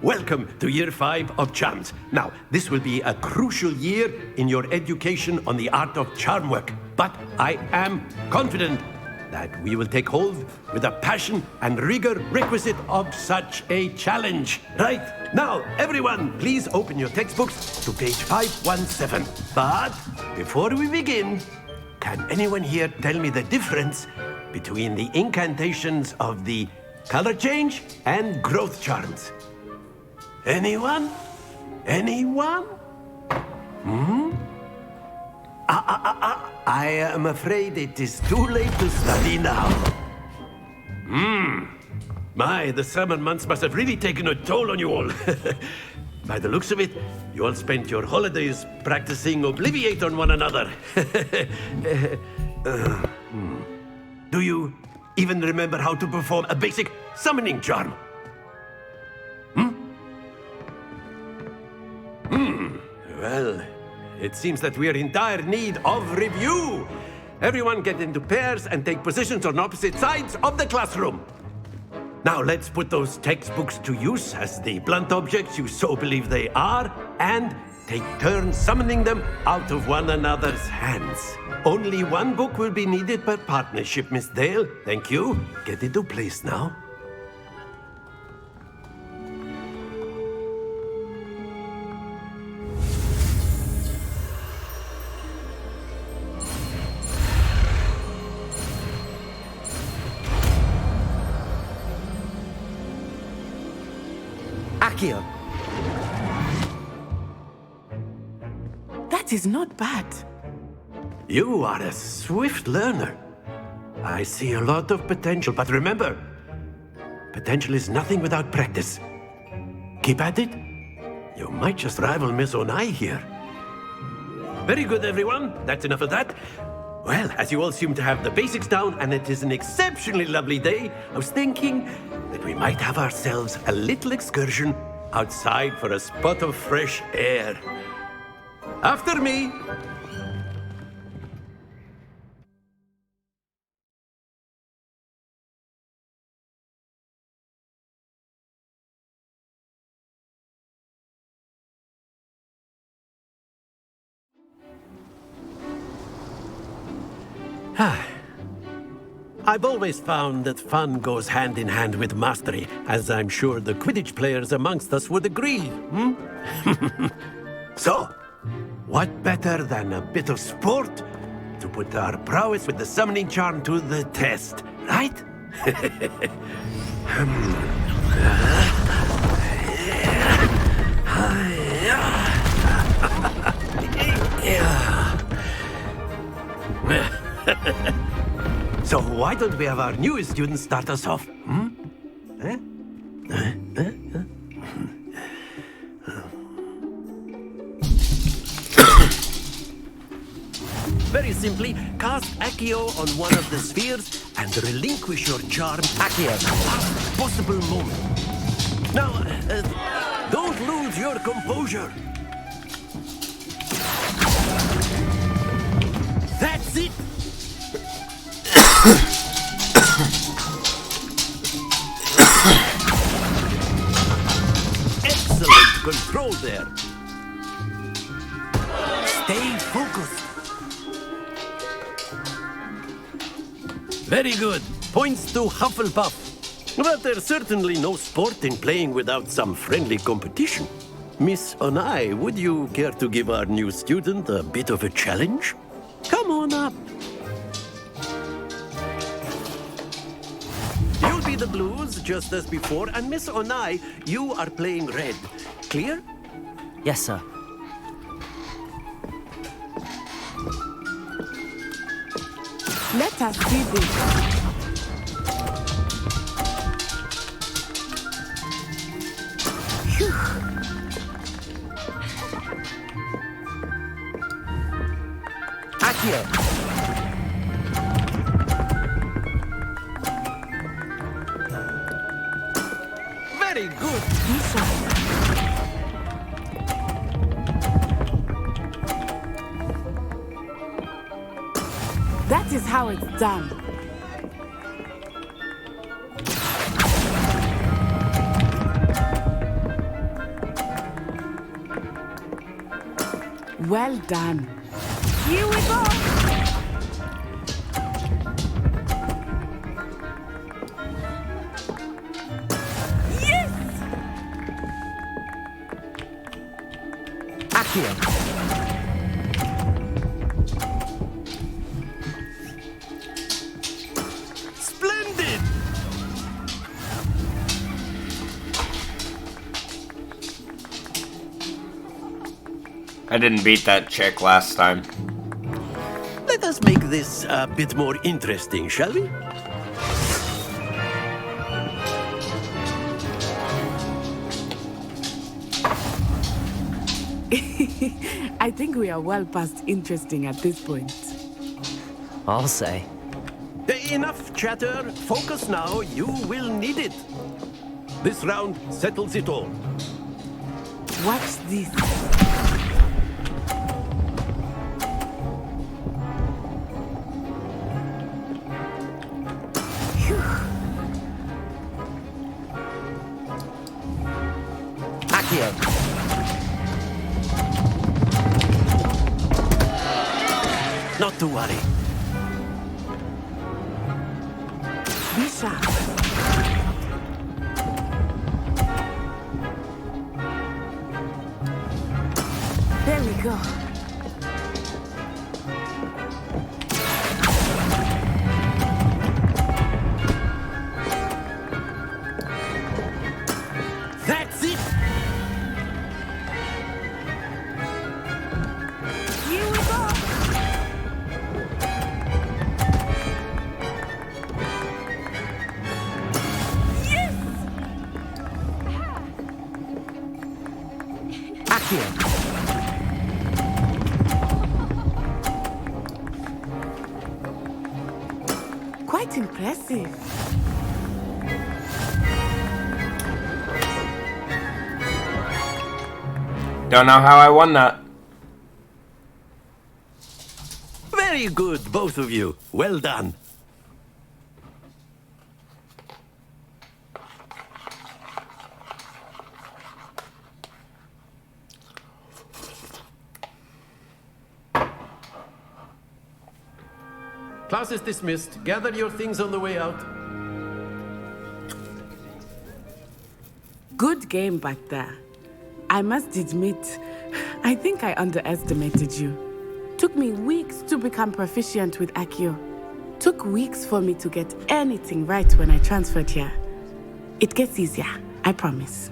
Welcome to Year 5 of Charms. Now, this will be a crucial year in your education on the art of charm work. But I am confident that we will take hold with the passion and rigor requisite of such a challenge. Right, now, everyone, please open your textbooks to page 517. But before we begin, can anyone here tell me the difference between the incantations of the color change and growth charms? Anyone? Anyone? I am afraid it is too late to study now. My, the summer months must have really taken a toll on you all. By the looks of it, you all spent your holidays practicing Obliviate on one another. Do you even remember how to perform a basic summoning charm? Well, it seems that we are in dire need of review. Everyone get into pairs and take positions on opposite sides of the classroom. Now let's put those textbooks to use as the blunt objects you so believe they are, and take turns summoning them out of one another's hands. Only one book will be needed per partnership, Miss Dale. Thank you. Get into place now. That is not bad. You are a swift learner. I see a lot of potential, but remember, potential is nothing without practice. Keep at it. You might just rival Miss Onai here. Very good, everyone. That's enough of that. Well, as you all seem to have the basics down, and it is an exceptionally lovely day, I was thinking that we might have ourselves a little excursion outside for a spot of fresh air. After me! I've always found that fun goes hand in hand with mastery, as I'm sure the Quidditch players amongst us would agree, So, what better than a bit of sport to put our prowess with the summoning charm to the test, right? So why don't we have our newest student start us off? Very simply, cast Accio on one of the spheres and relinquish your charm Accio at the last possible moment. Now, don't lose your composure. That's it! Excellent control there. Stay focused. Very good. Points to Hufflepuff. But there's certainly no sport in playing without some friendly competition. Miss Onai, would you care to give our new student a bit of a challenge? Come on up. You'll be the blues, just as before, and Miss Onai, you are playing red. Clear? Yes, sir. Let us see this. Accio! Very good. That is how it's done. Well done. Here we go. Yes! Accio! Splendid! I didn't beat that chick last time. Let us make this a bit more interesting, shall we? I think we are well past interesting at this point. I'll say. Enough chatter. Focus now. You will need it. This round settles it all. Watch this. Accio! Not to worry. Be sharp. There we go. That's it! Here we go. quite impressive. Don't know how I won that. Very good, both of you. Well done. Class is dismissed. Gather your things on the way out. Good game back there. I must admit, I think I underestimated you. Took me weeks to become proficient with Accio. Took weeks for me to get anything right when I transferred here. It gets easier, I promise.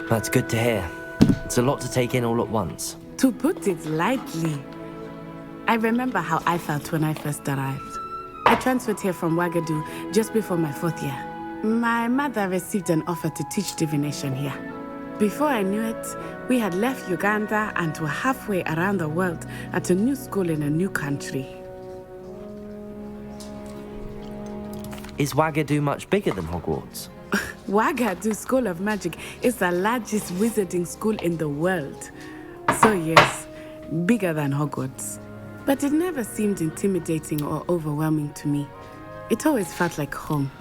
That's good to hear. It's a lot to take in all at once. To put it lightly, I remember how I felt when I first arrived. I transferred here from Ouagadougou just before my 4th year. My mother received an offer to teach divination here. Before I knew it, we had left Uganda and were halfway around the world at a new school in a new country. Is Ouagadougou much bigger than Hogwarts? Ouagadougou School of Magic is the largest wizarding school in the world. So yes, bigger than Hogwarts. But it never seemed intimidating or overwhelming to me. It always felt like home.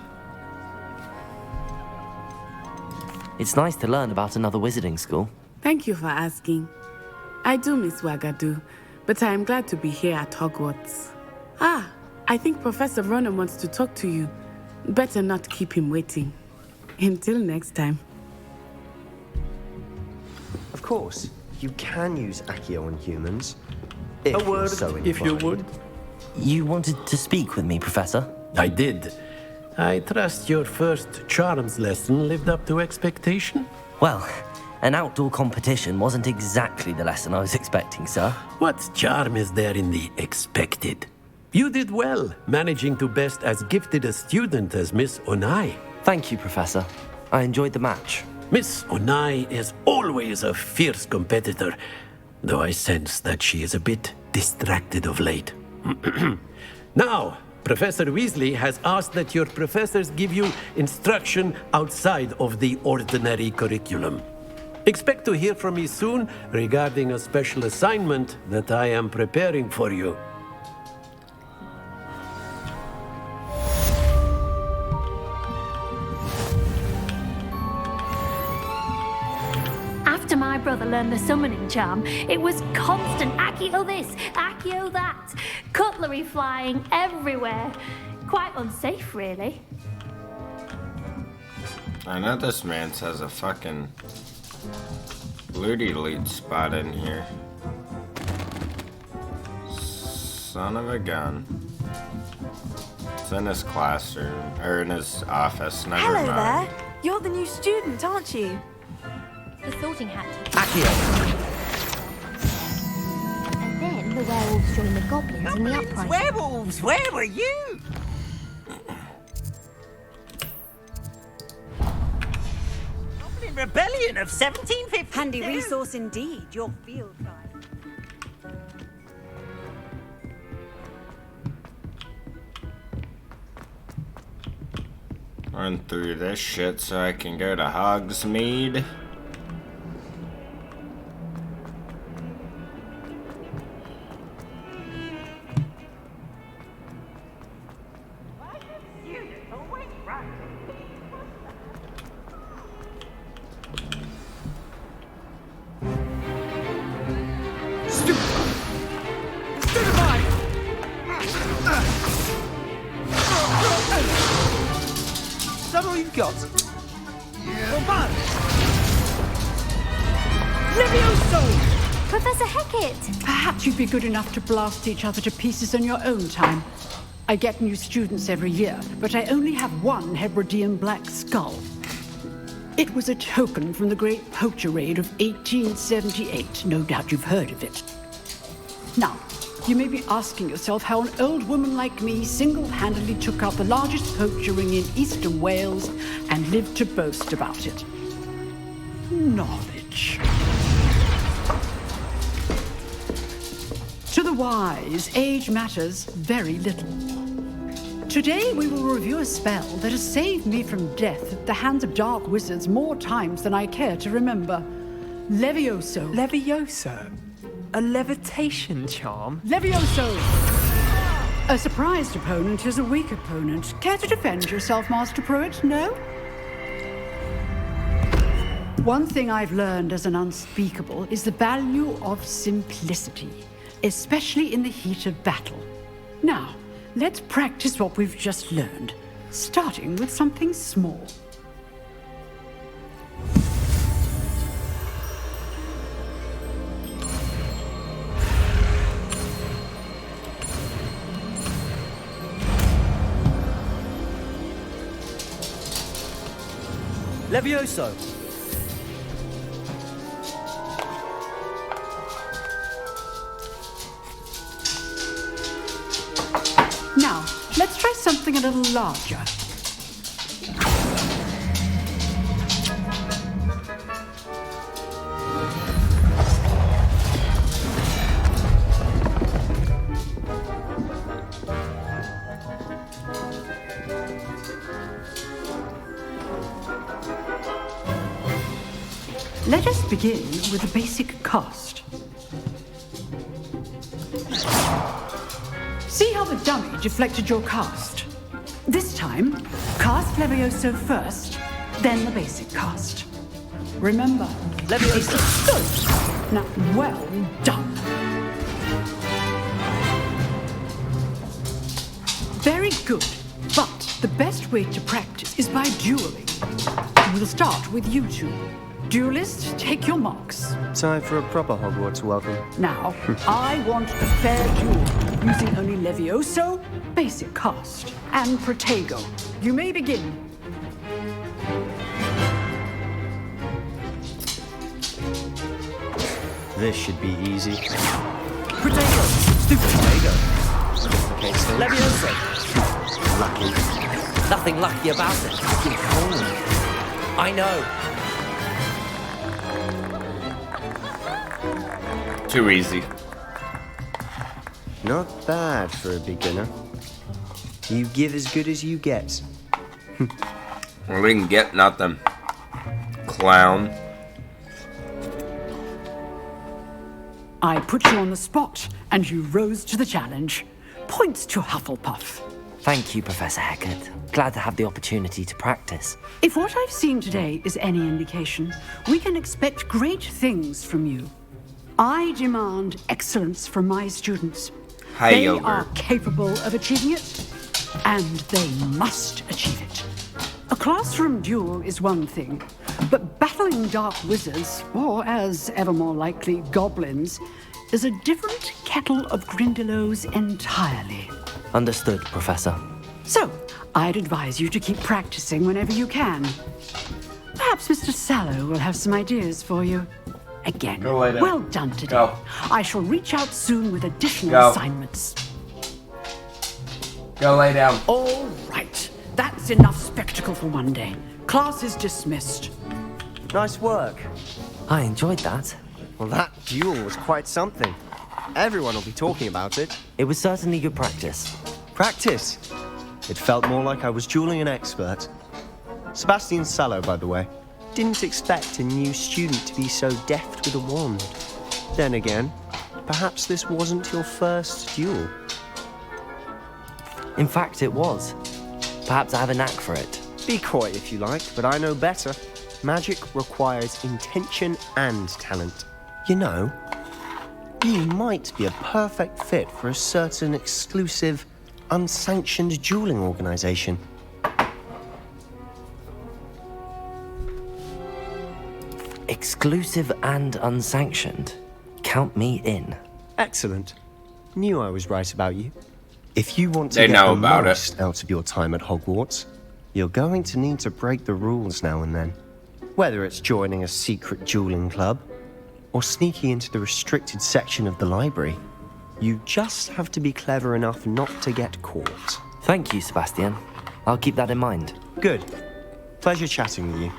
It's nice to learn about another wizarding school. Thank you for asking. I do miss Ouagadougou, but I am glad to be here at Hogwarts. Ah, I think Professor Ronan wants to talk to you. Better not keep him waiting. Until next time. Of course, you can use Accio on humans. A word, if you would. You wanted to speak with me, Professor? I did. I trust your first charms lesson lived up to expectation? Well, an outdoor competition wasn't exactly the lesson I was expecting, sir. What charm is there in the expected? You did well, managing to best as gifted a student as Miss Onai. Thank you, Professor. I enjoyed the match. Miss Onai is always a fierce competitor, though I sense that she is a bit distracted of late. Now, Professor Weasley has asked that your professors give you instruction outside of the ordinary curriculum. Expect to hear from me soon regarding a special assignment that I am preparing for you. After my brother learned the summoning charm, it was constant Accio this, Accio that. Cutlery flying everywhere. Quite unsafe, really. I know this man has a fucking looty loot spot in here. Son of a gun. It's in his classroom, or in his office, never Hello mind. there. You're the new student, aren't you? The sorting hat. Accio! And then the werewolves joined the goblins in the uprising. Werewolves, where were you? Goblin Rebellion of 1752. Handy resource indeed, your field guide. Run through this shit so I can go to Hogsmeade. Is that all you've got? Levioso! Professor Hecat! Perhaps you'd be good enough to blast each other to pieces in your own time. I get new students every year, but I only have one Hebridean black skull. It was a token from the Great Poacher Raid of 1878. No doubt you've heard of it. Now, you may be asking yourself how an old woman like me single-handedly took out the largest poacher ring in eastern Wales and lived to boast about it. Knowledge. To the the wise, age matters very little. Today we will review a spell that has saved me from death at the hands of dark wizards more times than I care to remember. Levioso. Levioso? A levitation charm? Levioso! A surprised opponent is a weak opponent. Care to defend yourself, Master Pruitt? No? One thing I've learned as an unspeakable is the value of simplicity, especially in the heat of battle. Now, let's practice what we've just learned, starting with something small. Levioso! Now, let's try something a little larger. Let us begin with a basic cast. See how the dummy deflected your cast? This time, cast Levioso first, then the basic cast. Remember, Levioso. Good. Now, well done. Very good, but the best way to practice is by dueling. We'll start with you two. Duelists, take your marks. Time for a proper Hogwarts welcome. Now, I want a fair duel, using only Levioso, basic cast, and Protego. You may begin. This should be easy. Protego! Stupid. Protego. Okay, so... Levioso! Lucky. Nothing lucky about it. I know. Too easy. Not bad for a beginner. You give as good as you get. We didn't get nothing. Clown. I put you on the spot, and you rose to the challenge. Points to Hufflepuff. Thank you, Professor Hecat. Glad to have the opportunity to practice. If what I've seen today is any indication, we can expect great things from you. I demand excellence from my students. They are capable of achieving it, and they must achieve it. A classroom duel is one thing, but battling dark wizards, or as ever more likely, goblins, is a different kettle of Grindylows entirely. Understood, Professor. So, I'd advise you to keep practicing whenever you can. Perhaps Mr. Sallow will have some ideas for you. Again, well done today. Go. I shall reach out soon with additional assignments. Go lay down. All right. That's enough spectacle for one day. Class is dismissed. Nice work. I enjoyed that. Well, that duel was quite something. Everyone will be talking about it. It was certainly good practice. Practice? It felt more like I was dueling an expert. Sebastian Sallow, by the way. Didn't expect a new student to be so deft with a wand. Then again, perhaps this wasn't your first duel. In fact, it was. Perhaps I have a knack for it. Be coy if you like, but I know better. Magic requires intention and talent. You know, you might be a perfect fit for a certain exclusive, unsanctioned dueling organization. Exclusive and unsanctioned. Count me in. Excellent. Knew I was right about you. If you want to get the most out of your time at Hogwarts, you're going to need to break the rules now and then. Whether it's joining a secret dueling club, or sneaking into the restricted section of the library, you just have to be clever enough not to get caught. Thank you, Sebastian. I'll keep that in mind. Good. Pleasure chatting with you.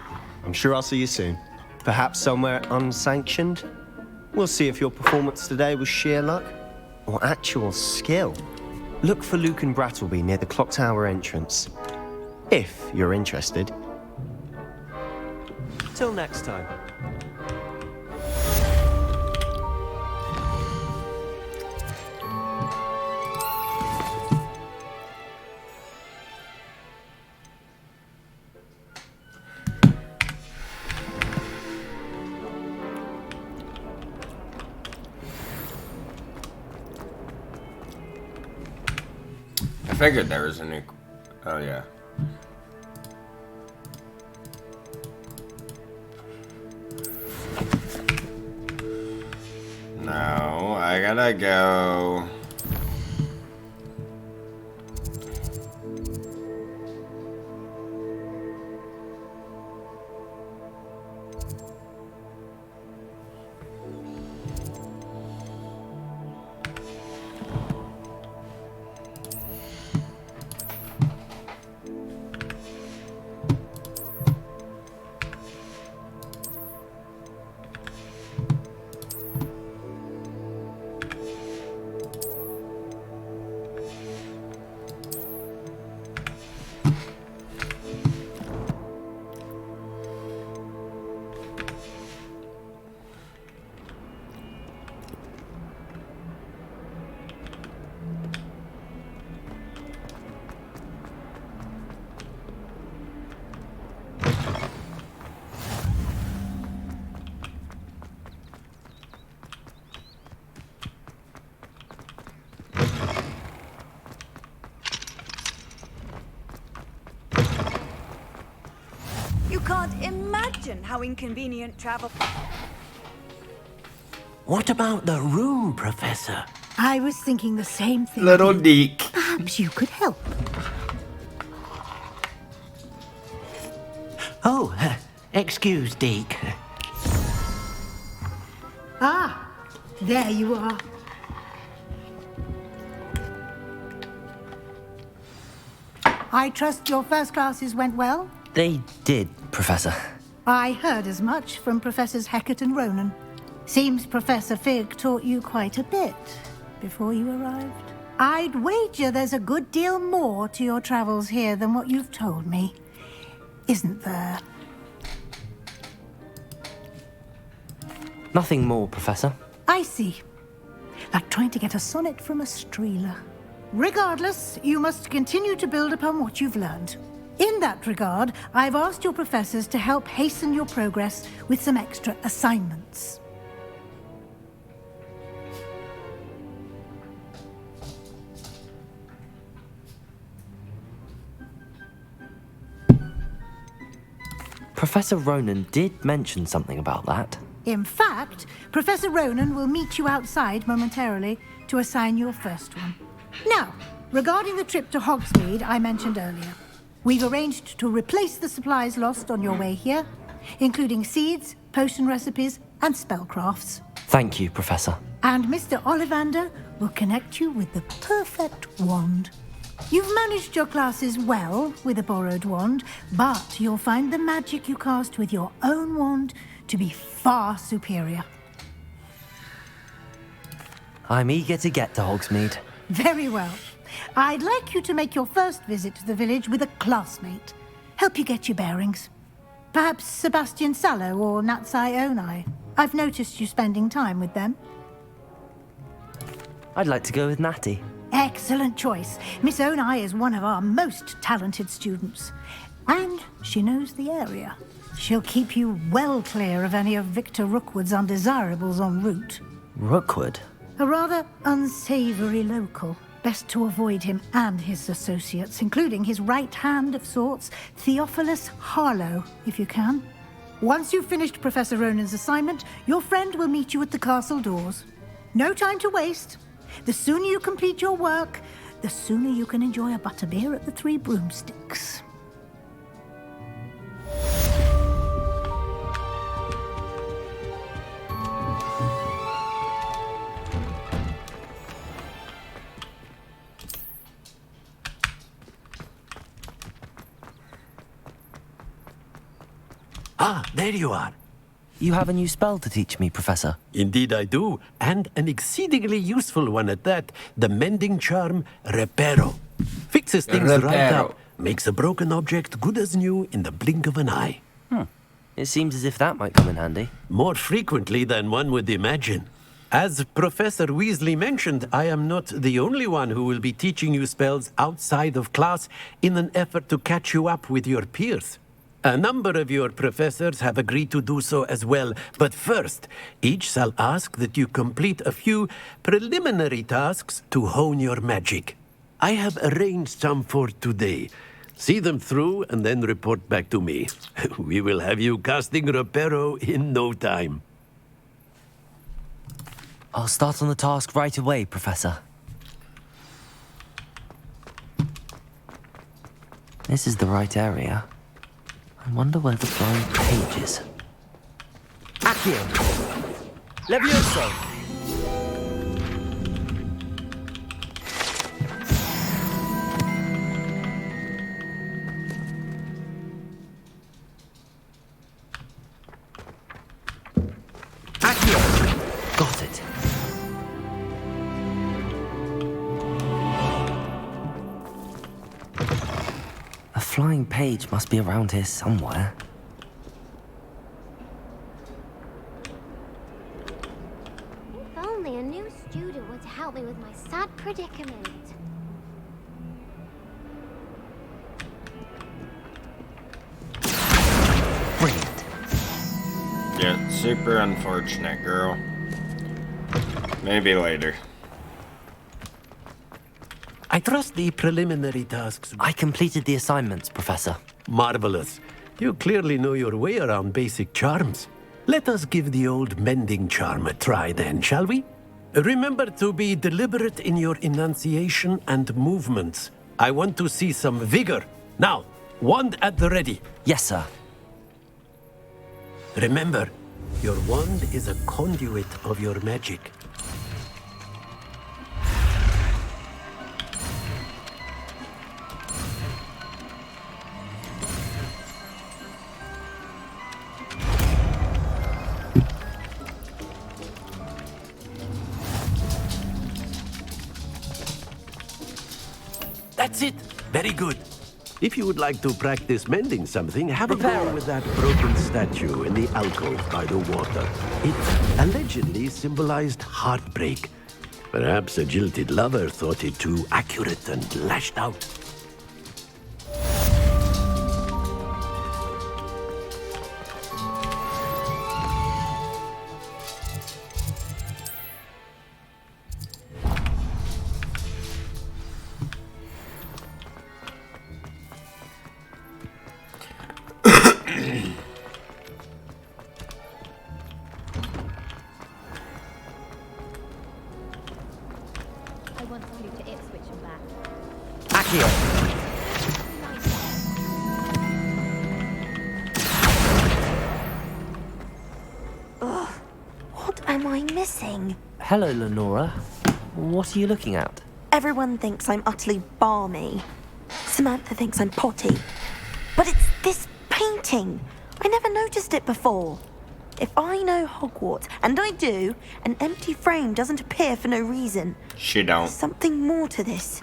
I'm sure I'll see you soon. Perhaps somewhere unsanctioned? We'll see if your performance today was sheer luck, or actual skill, look for Luke and Brattleby near the clock tower entrance. If you're interested. Till next time. I figured there was a new... Oh, yeah. No, I gotta go... You can't imagine how inconvenient travel... What about the room, Professor? I was thinking the same thing. Little Deke. Perhaps you could help. Oh, excuse, Deke. Ah, there you are. I trust your first classes went well? They did, Professor. I heard as much from Professors Hecat and Ronan. Seems Professor Fig taught you quite a bit before you arrived. I'd wager there's a good deal more to your travels here than what you've told me. Isn't there? Nothing more, Professor. I see. Like trying to get a sonnet from a streeler. Regardless, you must continue to build upon what you've learned. In that regard, I've asked your professors to help hasten your progress with some extra assignments. Professor Ronan did mention something about that. In fact, Professor Ronan will meet you outside momentarily to assign your first one. Now, regarding the trip to Hogsmeade I mentioned earlier, we've arranged to replace the supplies lost on your way here, including seeds, potion recipes, and spellcrafts. Thank you, Professor. And Mr. Ollivander will connect you with the perfect wand. You've managed your classes well with a borrowed wand, but you'll find the magic you cast with your own wand to be far superior. I'm eager to get to Hogsmeade. Very well. I'd like you to make your first visit to the village with a classmate. Help you get your bearings. Perhaps Sebastian Sallow or Natsai Onai. I've noticed you spending time with them. I'd like to go with Natty. Excellent choice. Miss Onai is one of our most talented students. And she knows the area. She'll keep you well clear of any of Victor Rookwood's undesirables en route. Rookwood? A rather unsavory local. Best to avoid him and his associates, including his right hand of sorts, Theophilus Harlow, if you can. Once you've finished Professor Ronan's assignment, your friend will meet you at the castle doors. No time to waste. The sooner you complete your work, the sooner you can enjoy a butterbeer at the Three Broomsticks. Ah, there you are. You have a new spell to teach me, Professor? Indeed I do, and an exceedingly useful one at that. The mending charm, Reparo. Fixes things right up, makes a broken object good as new in the blink of an eye. It seems as if that might come in handy. More frequently than one would imagine. As Professor Weasley mentioned, I am not the only one who will be teaching you spells outside of class in an effort to catch you up with your peers. A number of your professors have agreed to do so as well, but first, each shall ask that you complete a few preliminary tasks to hone your magic. I have arranged some for today. See them through and then report back to me. We will have you casting Reparo in no time. I'll start on the task right away, Professor. This is the right area. I wonder where the flying page is. Accio! Levioso! Accio! Got it. A flying page must be around here somewhere. If only a new student were to help me with my sad predicament. Brilliant. Yeah, super unfortunate, girl. Maybe later. I trust the preliminary tasks. I completed the assignments, Professor. Marvelous. You clearly know your way around basic charms. Let us give the old mending charm a try then, shall we? Remember to be deliberate in your enunciation and movements. I want to see some vigor. Now, wand at the ready. Yes, sir. Remember, your wand is a conduit of your magic. That's it. Very good. If you would like to practice mending something, have a go with that broken statue in the alcove by the water. It allegedly symbolized heartbreak. Perhaps a jilted lover thought it too accurate and lashed out. Ugh, what am I missing? Hello, Lenora. What are you looking at? Everyone thinks I'm utterly balmy. Samantha thinks I'm potty. But it's this painting. I never noticed it before. If I know Hogwarts, and I do, an empty frame doesn't appear for no reason. She don't. There's something more to this.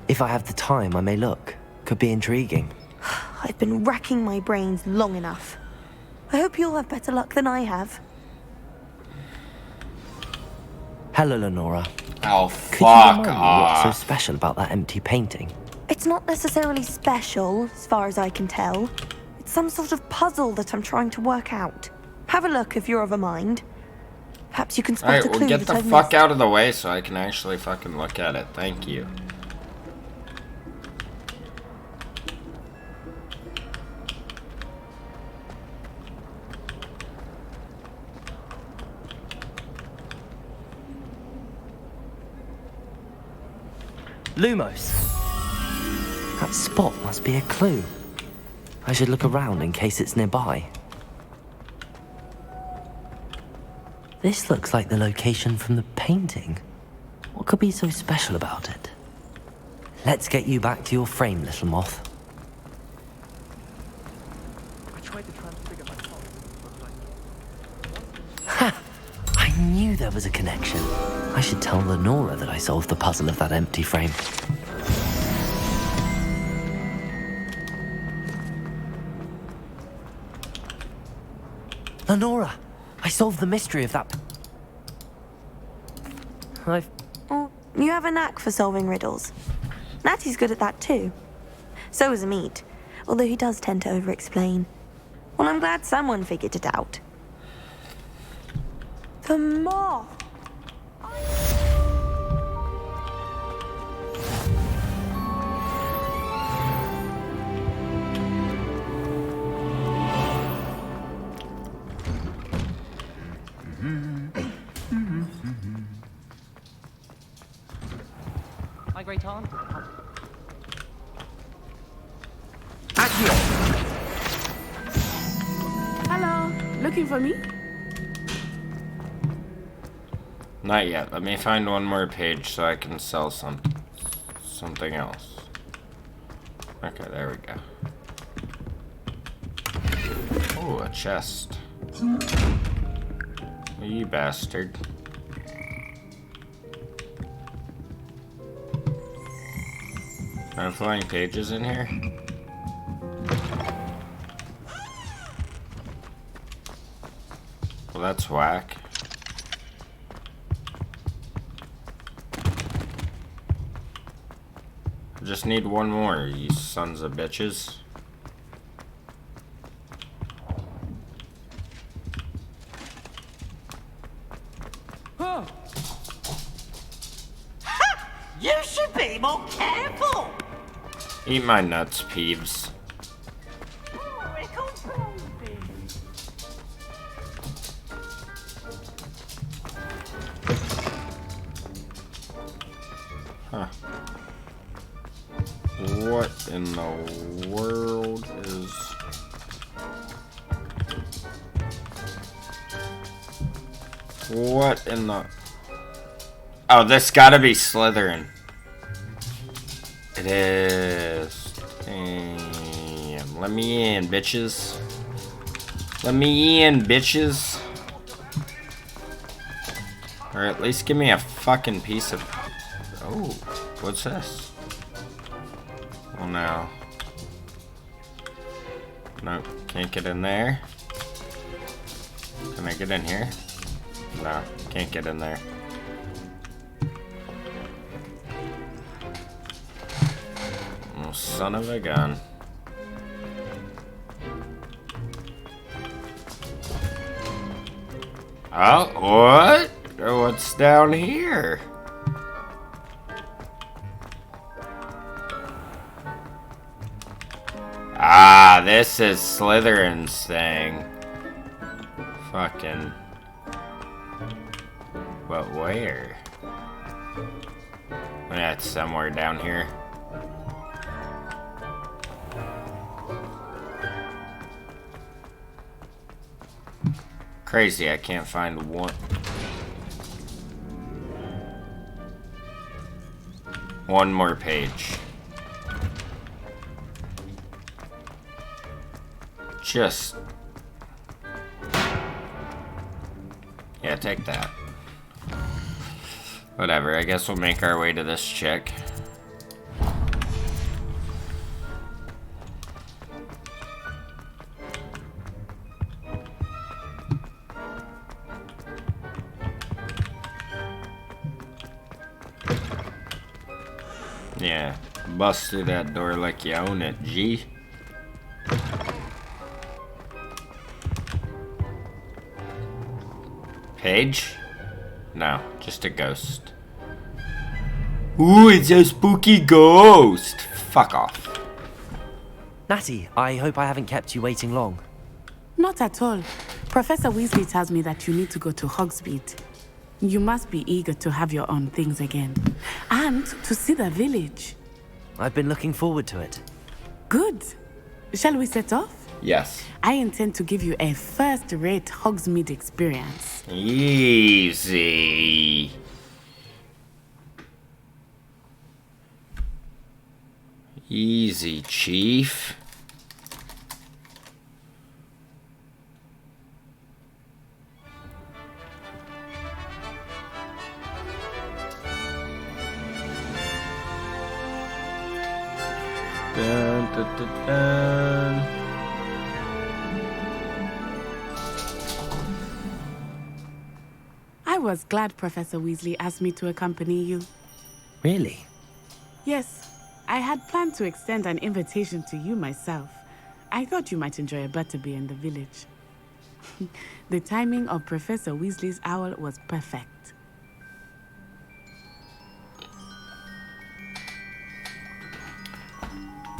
If I have the time, I may look. Could be intriguing. I've been racking my brains long enough. I hope you'll have better luck than I have. Hello, Lenora. Oh, Could you remind fuck me off. what's so special about that empty painting? It's not necessarily special, as far as I can tell. It's some sort of puzzle that I'm trying to work out. Have a look if you're of a mind. Perhaps you can spot Alright, a clue well, get that the I've fuck missed. out of the way so I can actually fucking look at it. Thank you. Lumos. That spot must be a clue. I should look around in case it's nearby. This looks like the location from the painting. What could be so special about it? Let's get you back to your frame, little moth. I tried to transfigure my father. knew there was a connection. I should tell Lenora that I solved the puzzle of that empty frame. Lenora, I solved the mystery of that. Oh, you have a knack for solving riddles. Natty's good at that too. So is Amit, although he does tend to over-explain. Well, I'm glad someone figured it out. The moth! My great aunt. Hello, looking for me? Not yet. Let me find one more page so I can sell something else. Okay, there we go. Oh, a chest. You bastard. Are there flying pages in here? Well, that's whack. I just need one more, you sons of bitches. Oh. Ha! You should be more careful! Eat my nuts, Peeves. Huh. What in the world is... What in the... Oh, this gotta be Slytherin. It is. Damn. Let me in, bitches. Let me in, bitches. Or at least give me a fucking piece of... Oh, what's this? Oh no. Nope, can't get in there. Can I get in here? No, can't get in there. Oh, son of a gun. Oh, what? What's down here? Ah, this is Slytherin's thing. Fucking. But where? That's somewhere down here. Crazy, I can't find one more page. Just... Yeah, take that. Whatever, I guess we'll make our way to this chick. Yeah, bust through that door like you own it, G. Page? No, just a ghost. Ooh, it's a spooky ghost! Fuck off. Natty, I hope I haven't kept you waiting long. Not at all. Professor Weasley tells me that you need to go to Hogsmeade. You must be eager to have your own things again. And to see the village. I've been looking forward to it. Good. Shall we set off? Yes. I intend to give you a first-rate Hogsmeade experience. Easy. Easy, Chief. I was glad Professor Weasley asked me to accompany you. Really? Yes, I had planned to extend an invitation to you myself. I thought you might enjoy a butterbeer in the village. The timing of Professor Weasley's owl was perfect.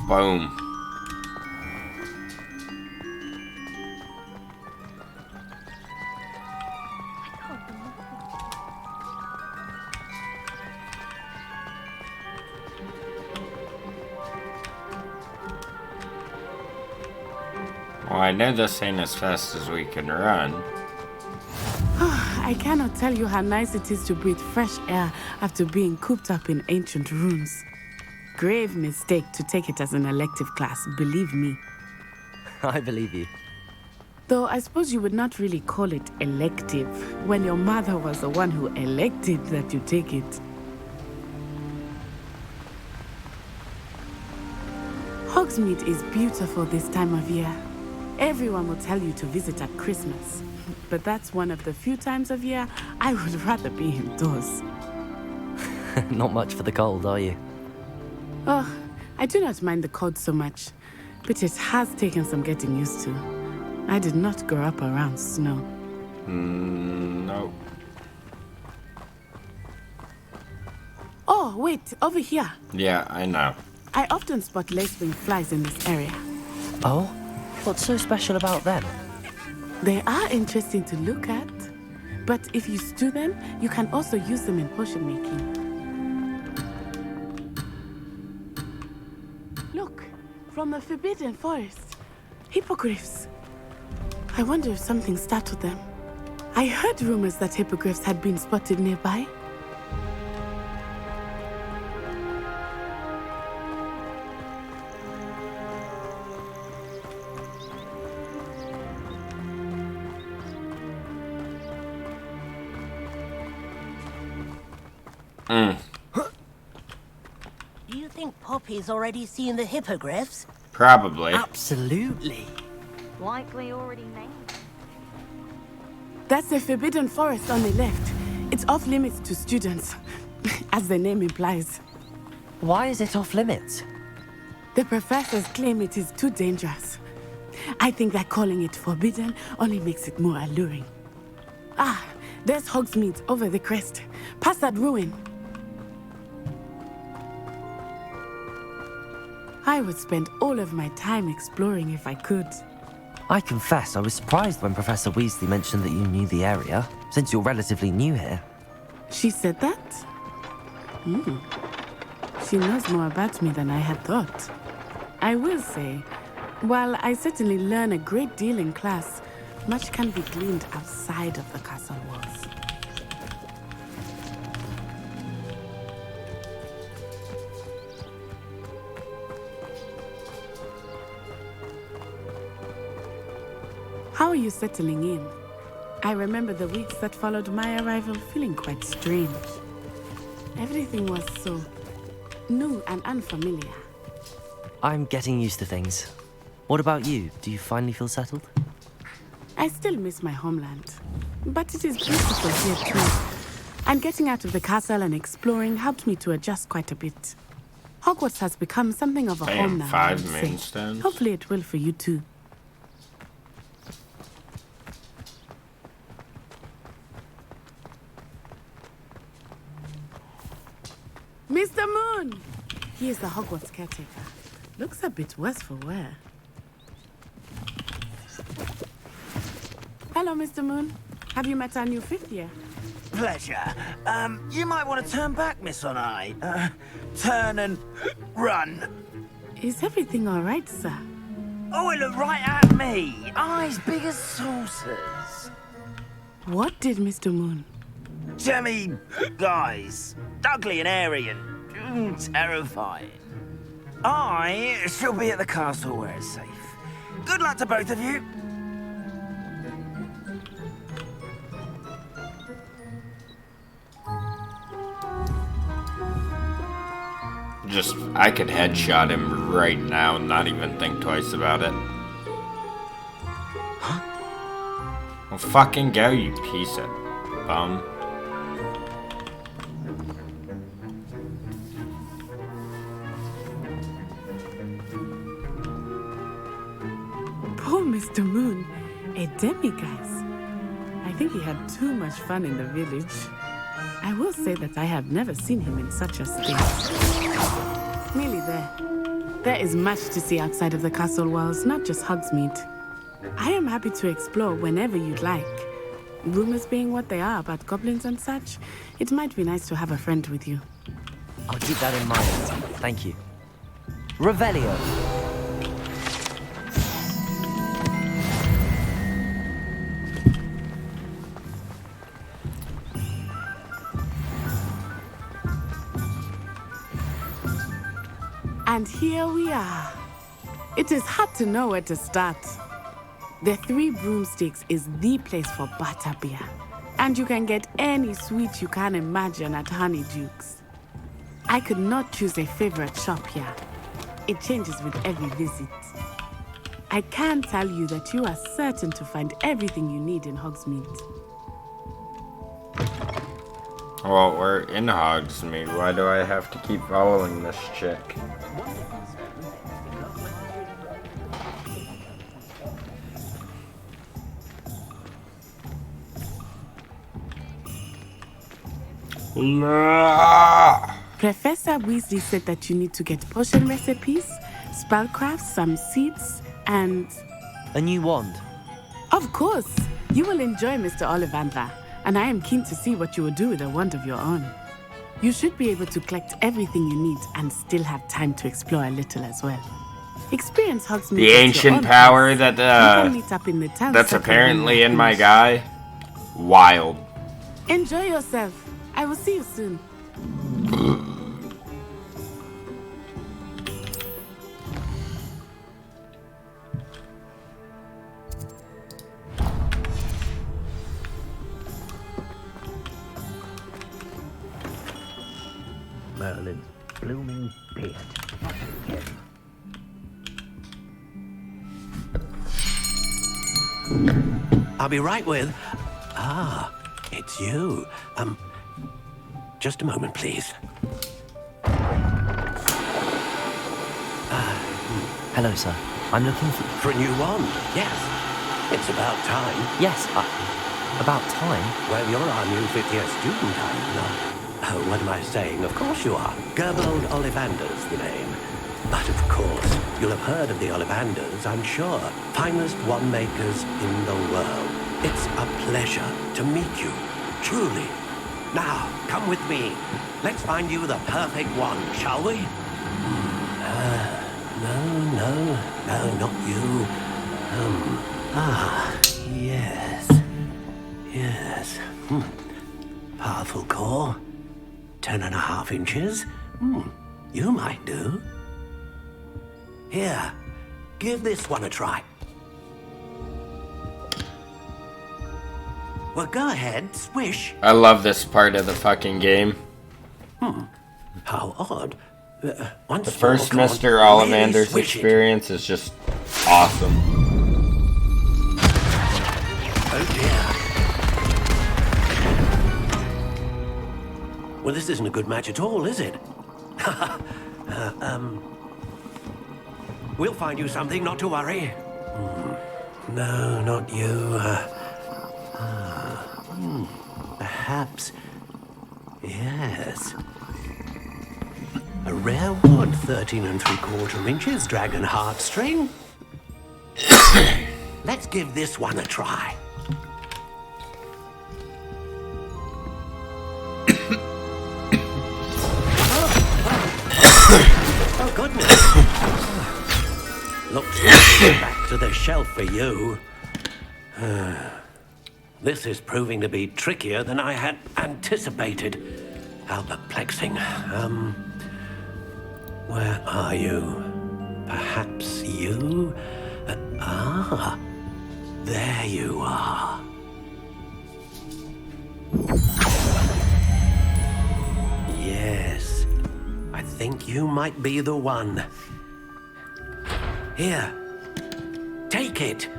Boom. Well, I know this ain't as fast as we can run. I cannot tell you how nice it is to breathe fresh air after being cooped up in ancient rooms. Grave mistake to take it as an elective class, believe me. I believe you. Though I suppose you would not really call it elective when your mother was the one who elected that you take it. Hogsmeade is beautiful this time of year. Everyone will tell you to visit at Christmas, but that's one of the few times of year I would rather be indoors. Not much for the cold, are you? Oh, I do not mind the cold so much, but it has taken some getting used to. I did not grow up around snow. No. Oh, wait, over here. Yeah, I know. I often spot lacewing flies in this area. Oh? What's so special about them? They are interesting to look at, but if you stew them, you can also use them in potion making. Look, from the Forbidden Forest. Hippogriffs. I wonder if something startled them. I heard rumors that hippogriffs had been spotted nearby. Do you think Poppy's already seen the hippogriffs? Probably. Absolutely. Likely already named. That's the Forbidden Forest on the left. It's off limits to students, as the name implies. Why is it off limits? The professors claim it is too dangerous. I think that calling it forbidden only makes it more alluring. Ah, there's Hogsmeade over the crest, past that ruin. I would spend all of my time exploring if I could. I confess I was surprised when Professor Weasley mentioned that you knew the area, since you're relatively new here. She said that? She knows more about me than I had thought. I will say, while I certainly learn a great deal in class, much can be gleaned outside of the castle walls. How are you settling in? I remember the weeks that followed my arrival feeling quite strange. Everything was so new and unfamiliar. I'm getting used to things. What about you? Do you finally feel settled? I still miss my homeland, but it is beautiful here too. And getting out of the castle and exploring helped me to adjust quite a bit. Hogwarts has become something of a home now, I would 5 say. main stands. Hopefully it will for you too. Mr. Moon! He is the Hogwarts caretaker. Looks a bit worse for wear. Hello, Mr. Moon. Have you met our new 5th year? Pleasure. You might want to turn back, Miss Onai. Turn and run. Is everything all right, sir? Oh, it looked right at me. Eyes big as saucers. What did Mr. Moon? Jemmy, guys. Ugly and airy and terrifying. I shall be at the castle where it's safe. Good luck to both of you. I could headshot him right now and not even think twice about it. Huh? Well, fucking go, you piece of bum. Poor Mr. Moon, a demiguise. I think he had too much fun in the village. I will say that I have never seen him in such a state. Nearly there. There is much to see outside of the castle walls, not just Hogsmeade. I am happy to explore whenever you'd like. Rumors being what they are about goblins and such, it might be nice to have a friend with you. I'll keep that in mind. Thank you. Revelio. And here we are. It is hard to know where to start. The Three Broomsticks is the place for butterbeer. And you can get any sweet you can imagine at Honeydukes. I could not choose a favorite shop here. It changes with every visit. I can tell you that you are certain to find everything you need in Hogsmeade. Well, we're in Hogsmeade. Why do I have to keep following this chick? Professor Weasley said that you need to get potion recipes, spellcrafts, some seeds, and... a new wand. Of course! You will enjoy Mr. Ollivander, and I am keen to see what you will do with a wand of your own. You should be able to collect everything you need and still have time to explore a little as well. Experience Hogsmeade. The ancient power that that's apparently in my guy. Wild. Enjoy yourself. I will see you soon. Merlin's blooming beard. I'll be right with... Ah, it's you. Just a moment, please. Hello, sir. I'm looking for a new wand. Yes. It's about time. Yes, about time? Well, you're our new fifth-year student, are you not? Oh, what am I saying? Of course you are. Gerbold Ollivander's the name. But of course, you'll have heard of the Ollivanders, I'm sure. Finest wand makers in the world. It's a pleasure to meet you. Truly. Now, come with me. Let's find you the perfect wand, shall we? No, not you. Yes. Powerful core. 10.5 inches. You might do. Here, give this one a try. Well, go ahead, swish. I love this part of the fucking game. How odd. The first Mr. Ollivander's experience is just awesome. Oh dear. Well, this isn't a good match at all, is it? We'll find you something, not to worry. No, not you. Perhaps. Yes. A rare wand, 13 3/4 inches, dragon heartstring. Let's give this one a try. Oh, goodness. Looks like back to the shelf for you. This is proving to be trickier than I had anticipated. How perplexing. Where are you? Perhaps you? There you are. Yes. I think think you might be the one. Here, take it.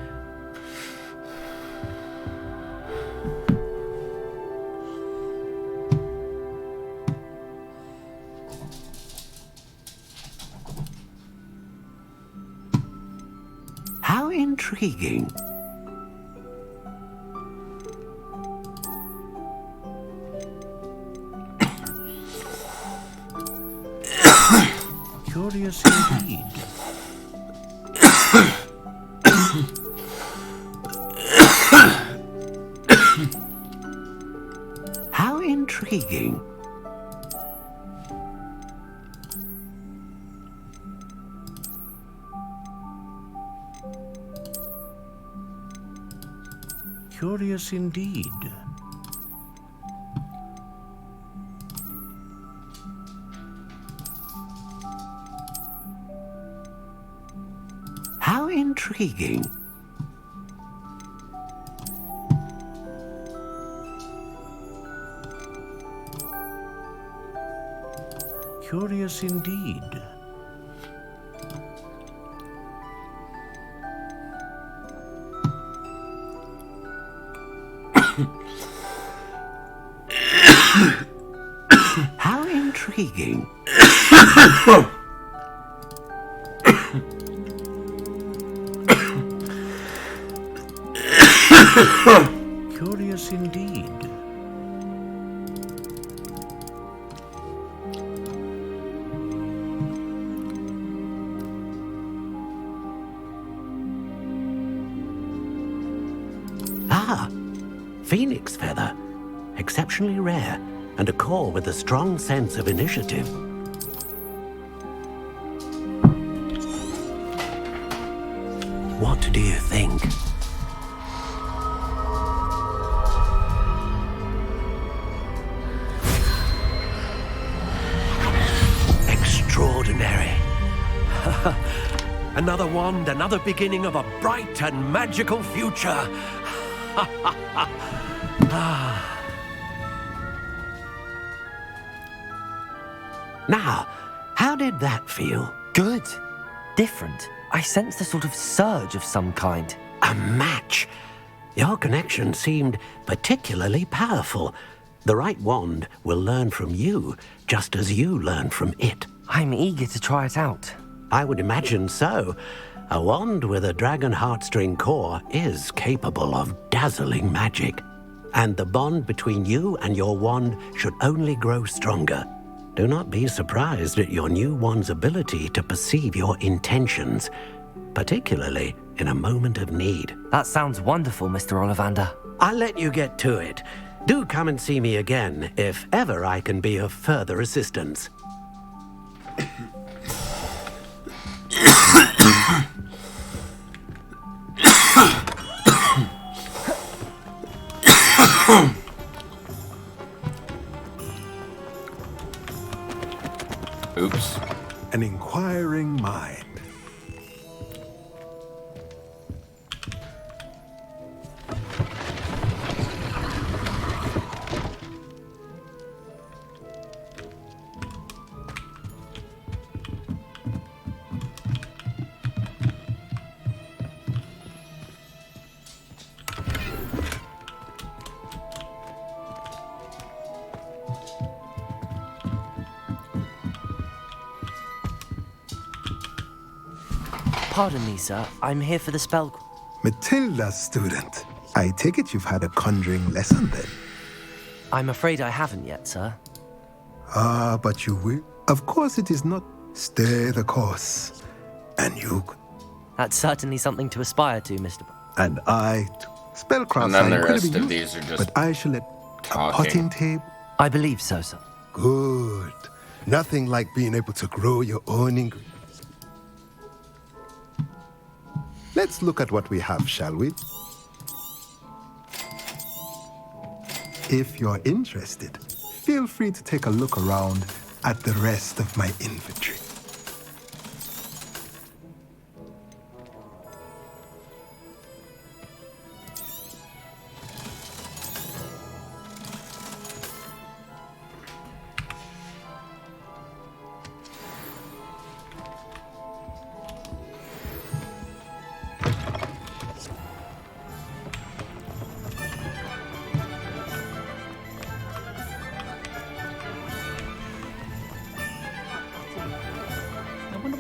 How intriguing. Curious indeed. How intriguing. Curious indeed. How intriguing. Curious indeed. How intriguing. Curious indeed. Ah, phoenix feather. Exceptionally rare, and a core with a strong sense of initiative. What do you think? Extraordinary. Another wand, another beginning of a bright and magical future. Now, how did that feel? Good. Different. I sensed a sort of surge of some kind. A match. Your connection seemed particularly powerful. The right wand will learn from you, just as you learn from it. I'm eager to try it out. I would imagine so. A wand with a dragon heartstring core is capable of dazzling magic. And the bond between you and your wand should only grow stronger. Do not be surprised at your new wand's ability to perceive your intentions, particularly in a moment of need. That sounds wonderful, Mr. Ollivander. I'll let you get to it. Do come and see me again if ever I can be of further assistance. Oops. An inquiring mind. Pardon me, sir. I'm here for the spell. Matilda's student. I take it you've had a conjuring lesson then? I'm afraid I haven't yet, sir. Ah, but you will. Of course it is not. Stay the course. And you... That's certainly something to aspire to, Mr. And I, too. Spellcraft and then the incredibly rest of useful, these are just but I shall let talking. a potting table. I believe so, sir. Good. Nothing like being able to grow your own ingredients. Let's look at what we have, shall we? If you're interested, feel free to take a look around at the rest of my inventory.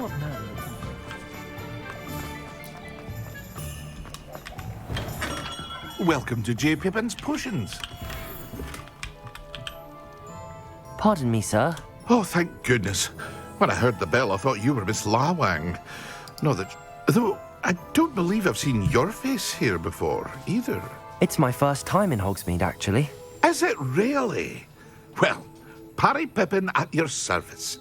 what Merlin... Welcome to J. Pippin's Potions. Pardon me, sir. Oh, thank goodness. When I heard the bell, I thought you were Miss Lawang. No, though I don't believe I've seen your face here before, either. It's my first time in Hogsmeade, actually. Is it really? Well, Parry Pippin at your service.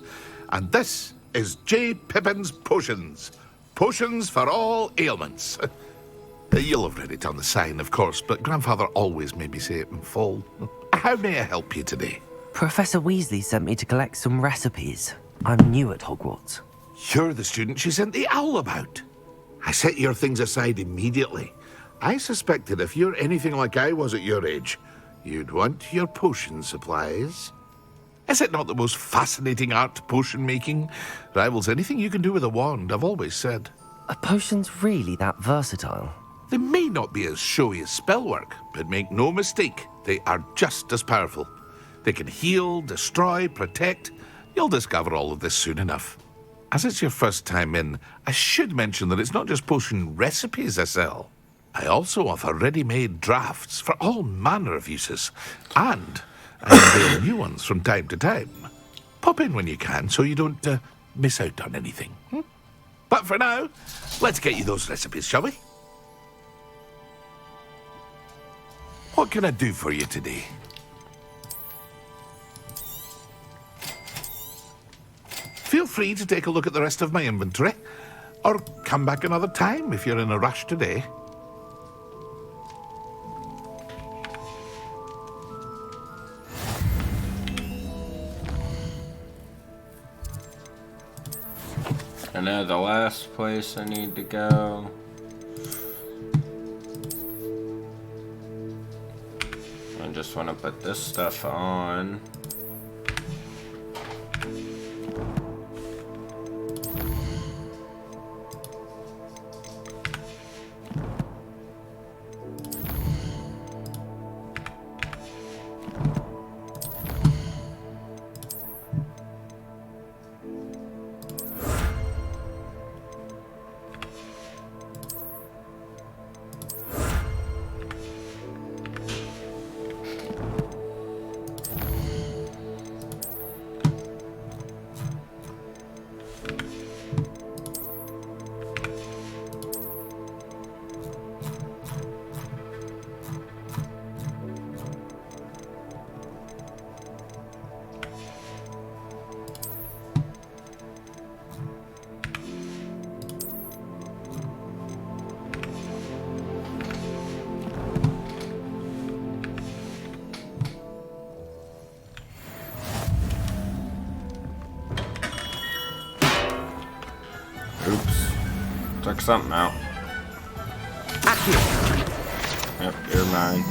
And this is J. Pippin's Potions. Potions for all ailments. You'll have read it on the sign, of course, but Grandfather always made me say it in full. How may I help you today? Professor Weasley sent me to collect some recipes. I'm new at Hogwarts. You're the student she sent the owl about. I set your things aside immediately. I suspected if you're anything like I was at your age, you'd want your potion supplies. Is it not the most fascinating art, potion making? Rivals anything you can do with a wand, I've always said. Are potions really that versatile? They may not be as showy as spellwork, but make no mistake, they are just as powerful. They can heal, destroy, protect. You'll discover all of this soon enough. As it's your first time in, I should mention that it's not just potion recipes I sell. I also offer ready-made drafts for all manner of uses, and I unveil new ones from time to time. Pop in when you can so you don't miss out on anything. But for now, let's get you those recipes, shall we? What can I do for you today? Feel free to take a look at the rest of my inventory, or come back another time if you're in a rush today. I know the last place I need to go. I just want to put this stuff on. Oops. Took something out. Yep, you're mine.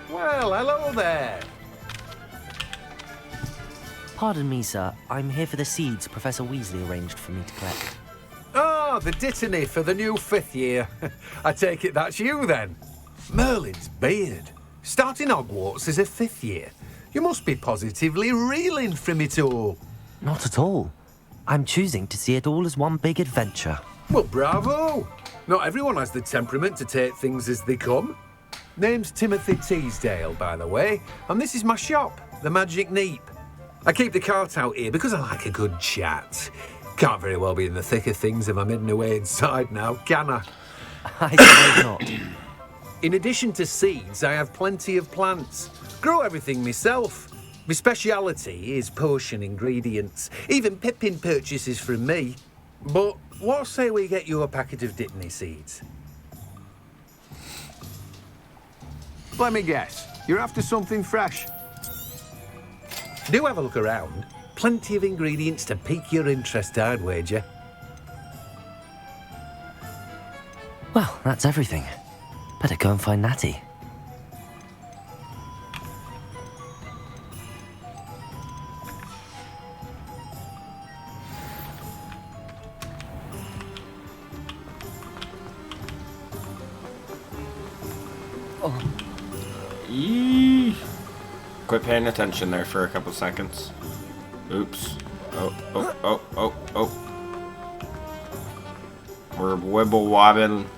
Well, hello there. Pardon me, sir. I'm here for the seeds Professor Weasley arranged for me to collect. Ah, the dittany for the new 5th year. I take it that's you, then. Merlin's beard. Starting Hogwarts as a 5th year. You must be positively reeling from it all. Not at all. I'm choosing to see it all as one big adventure. Well, bravo. Not everyone has the temperament to take things as they come. Name's Timothy Teasdale, by the way, and this is my shop, the Magic Neep. I keep the cart out here because I like a good chat. Can't very well be in the thick of things if I'm hidden away inside now, can I? I suppose not. In addition to seeds, I have plenty of plants. Grow everything myself. My speciality is potion ingredients. Even Pippin purchases from me. But what say we get you a packet of Dittany seeds? Let me guess. You're after something fresh. Do have a look around. Plenty of ingredients to pique your interest, I'd wager. Well, that's everything. Better go and find Natty. Quit paying attention there for a couple seconds. Oops. Oh. We're wibble wobbling.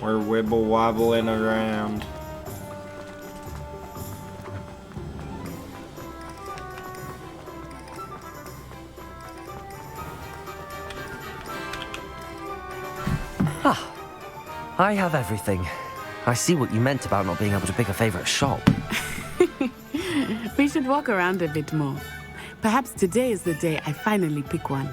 We're wibble wobbling around. Ah, I have everything. I see what you meant about not being able to pick a favorite shop. We should walk around a bit more. Perhaps today is the day I finally pick one.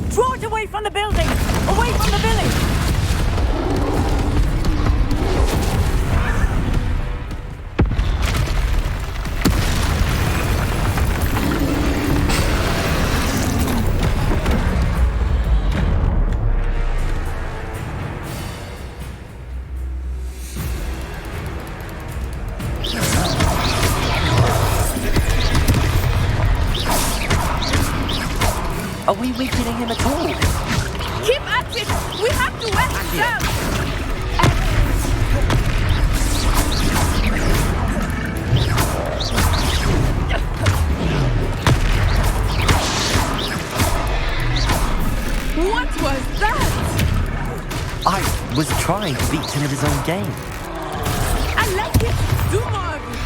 Draw it away from the building! Away from the village! Are we weakening him at all? Keep at it! We have to wear him down! What was that? I was trying to beat him at his own game. I like it! Do more of it!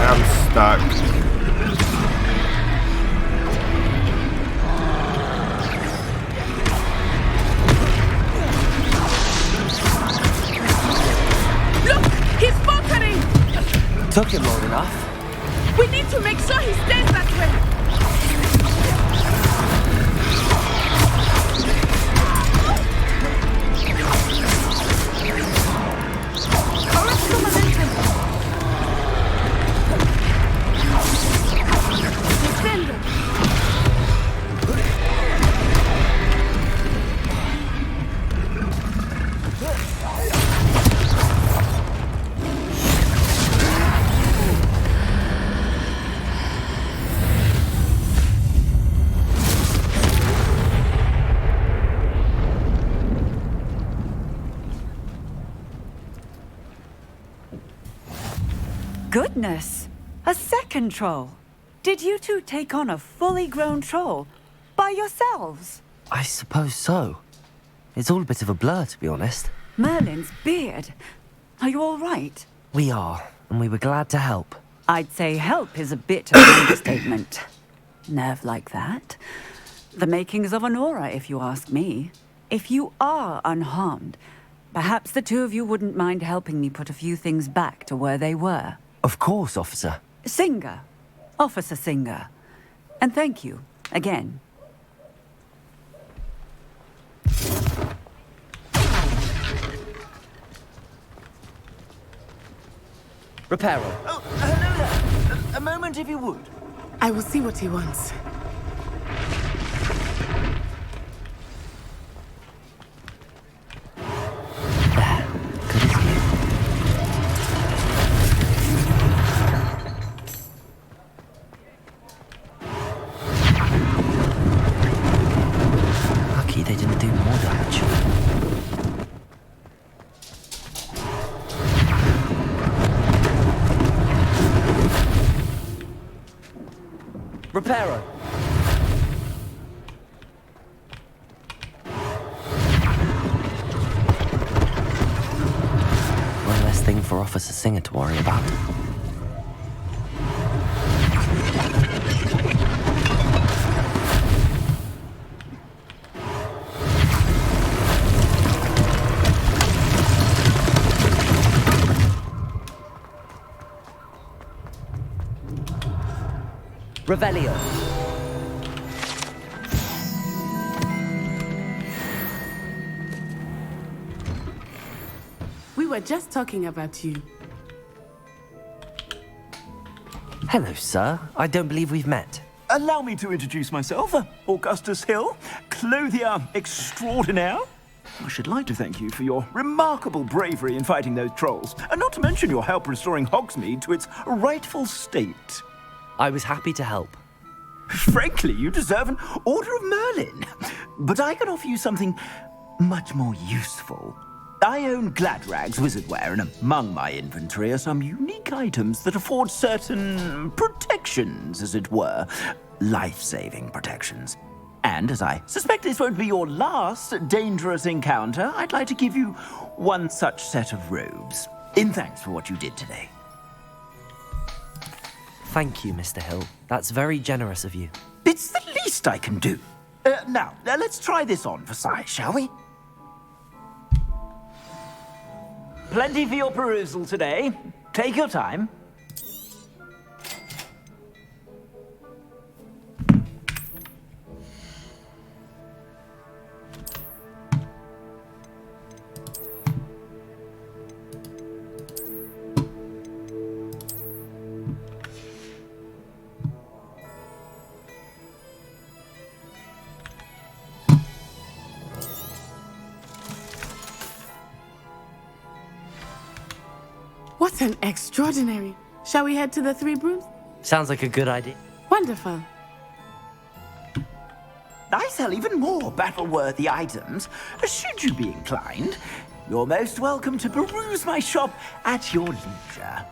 I'm stuck. Look! He's faltering! Took him long enough. We need to make sure he stays that way! Arrest the momentum! Defender! Goodness! A second troll! Did you two take on a fully grown troll? By yourselves? I suppose so. It's all a bit of a blur, to be honest. Merlin's beard! Are you all right? We are, and we were glad to help. I'd say help is a bit of an understatement. Nerve like that? The makings of an aura, if you ask me. If you are unharmed, perhaps the two of you wouldn't mind helping me put a few things back to where they were. Of course, officer. Singer. Officer Singer. And thank you, again. Reparo. Oh, hello there. A moment if you would. I will see what he wants. Lucky they didn't do more damage. Reparo. One less thing for Officer Singer to worry about. Revelio. We were just talking about you. Hello, sir. I don't believe we've met. Allow me to introduce myself, Augustus Hill, clothier extraordinaire. I should like to thank you for your remarkable bravery in fighting those trolls, and not to mention your help restoring Hogsmeade to its rightful state. I was happy to help. Frankly, you deserve an Order of Merlin. But I can offer you something much more useful. I own Gladrag's wizardware, and among my inventory are some unique items that afford certain protections, as it were. Life-saving protections. And as I suspect this won't be your last dangerous encounter, I'd like to give you one such set of robes, in thanks for what you did today. Thank you, Mr. Hill. That's very generous of you. It's the least I can do. Now, let's try this on for size, shall we? Plenty for your perusal today. Take your time. What an extraordinary. Shall we head to the Three Brooms? Sounds like a good idea. Wonderful. I sell even more battle-worthy items. Should you be inclined, you're most welcome to peruse my shop at your leisure.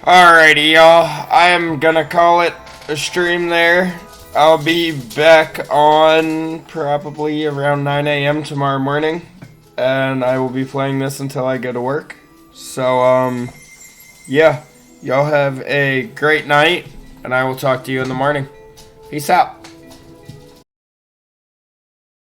Alrighty, y'all. I am gonna call it a stream there. I'll be back on probably around 9 a.m. tomorrow morning. And I will be playing this until I go to work. So, yeah. Y'all have a great night. And I will talk to you in the morning. Peace out.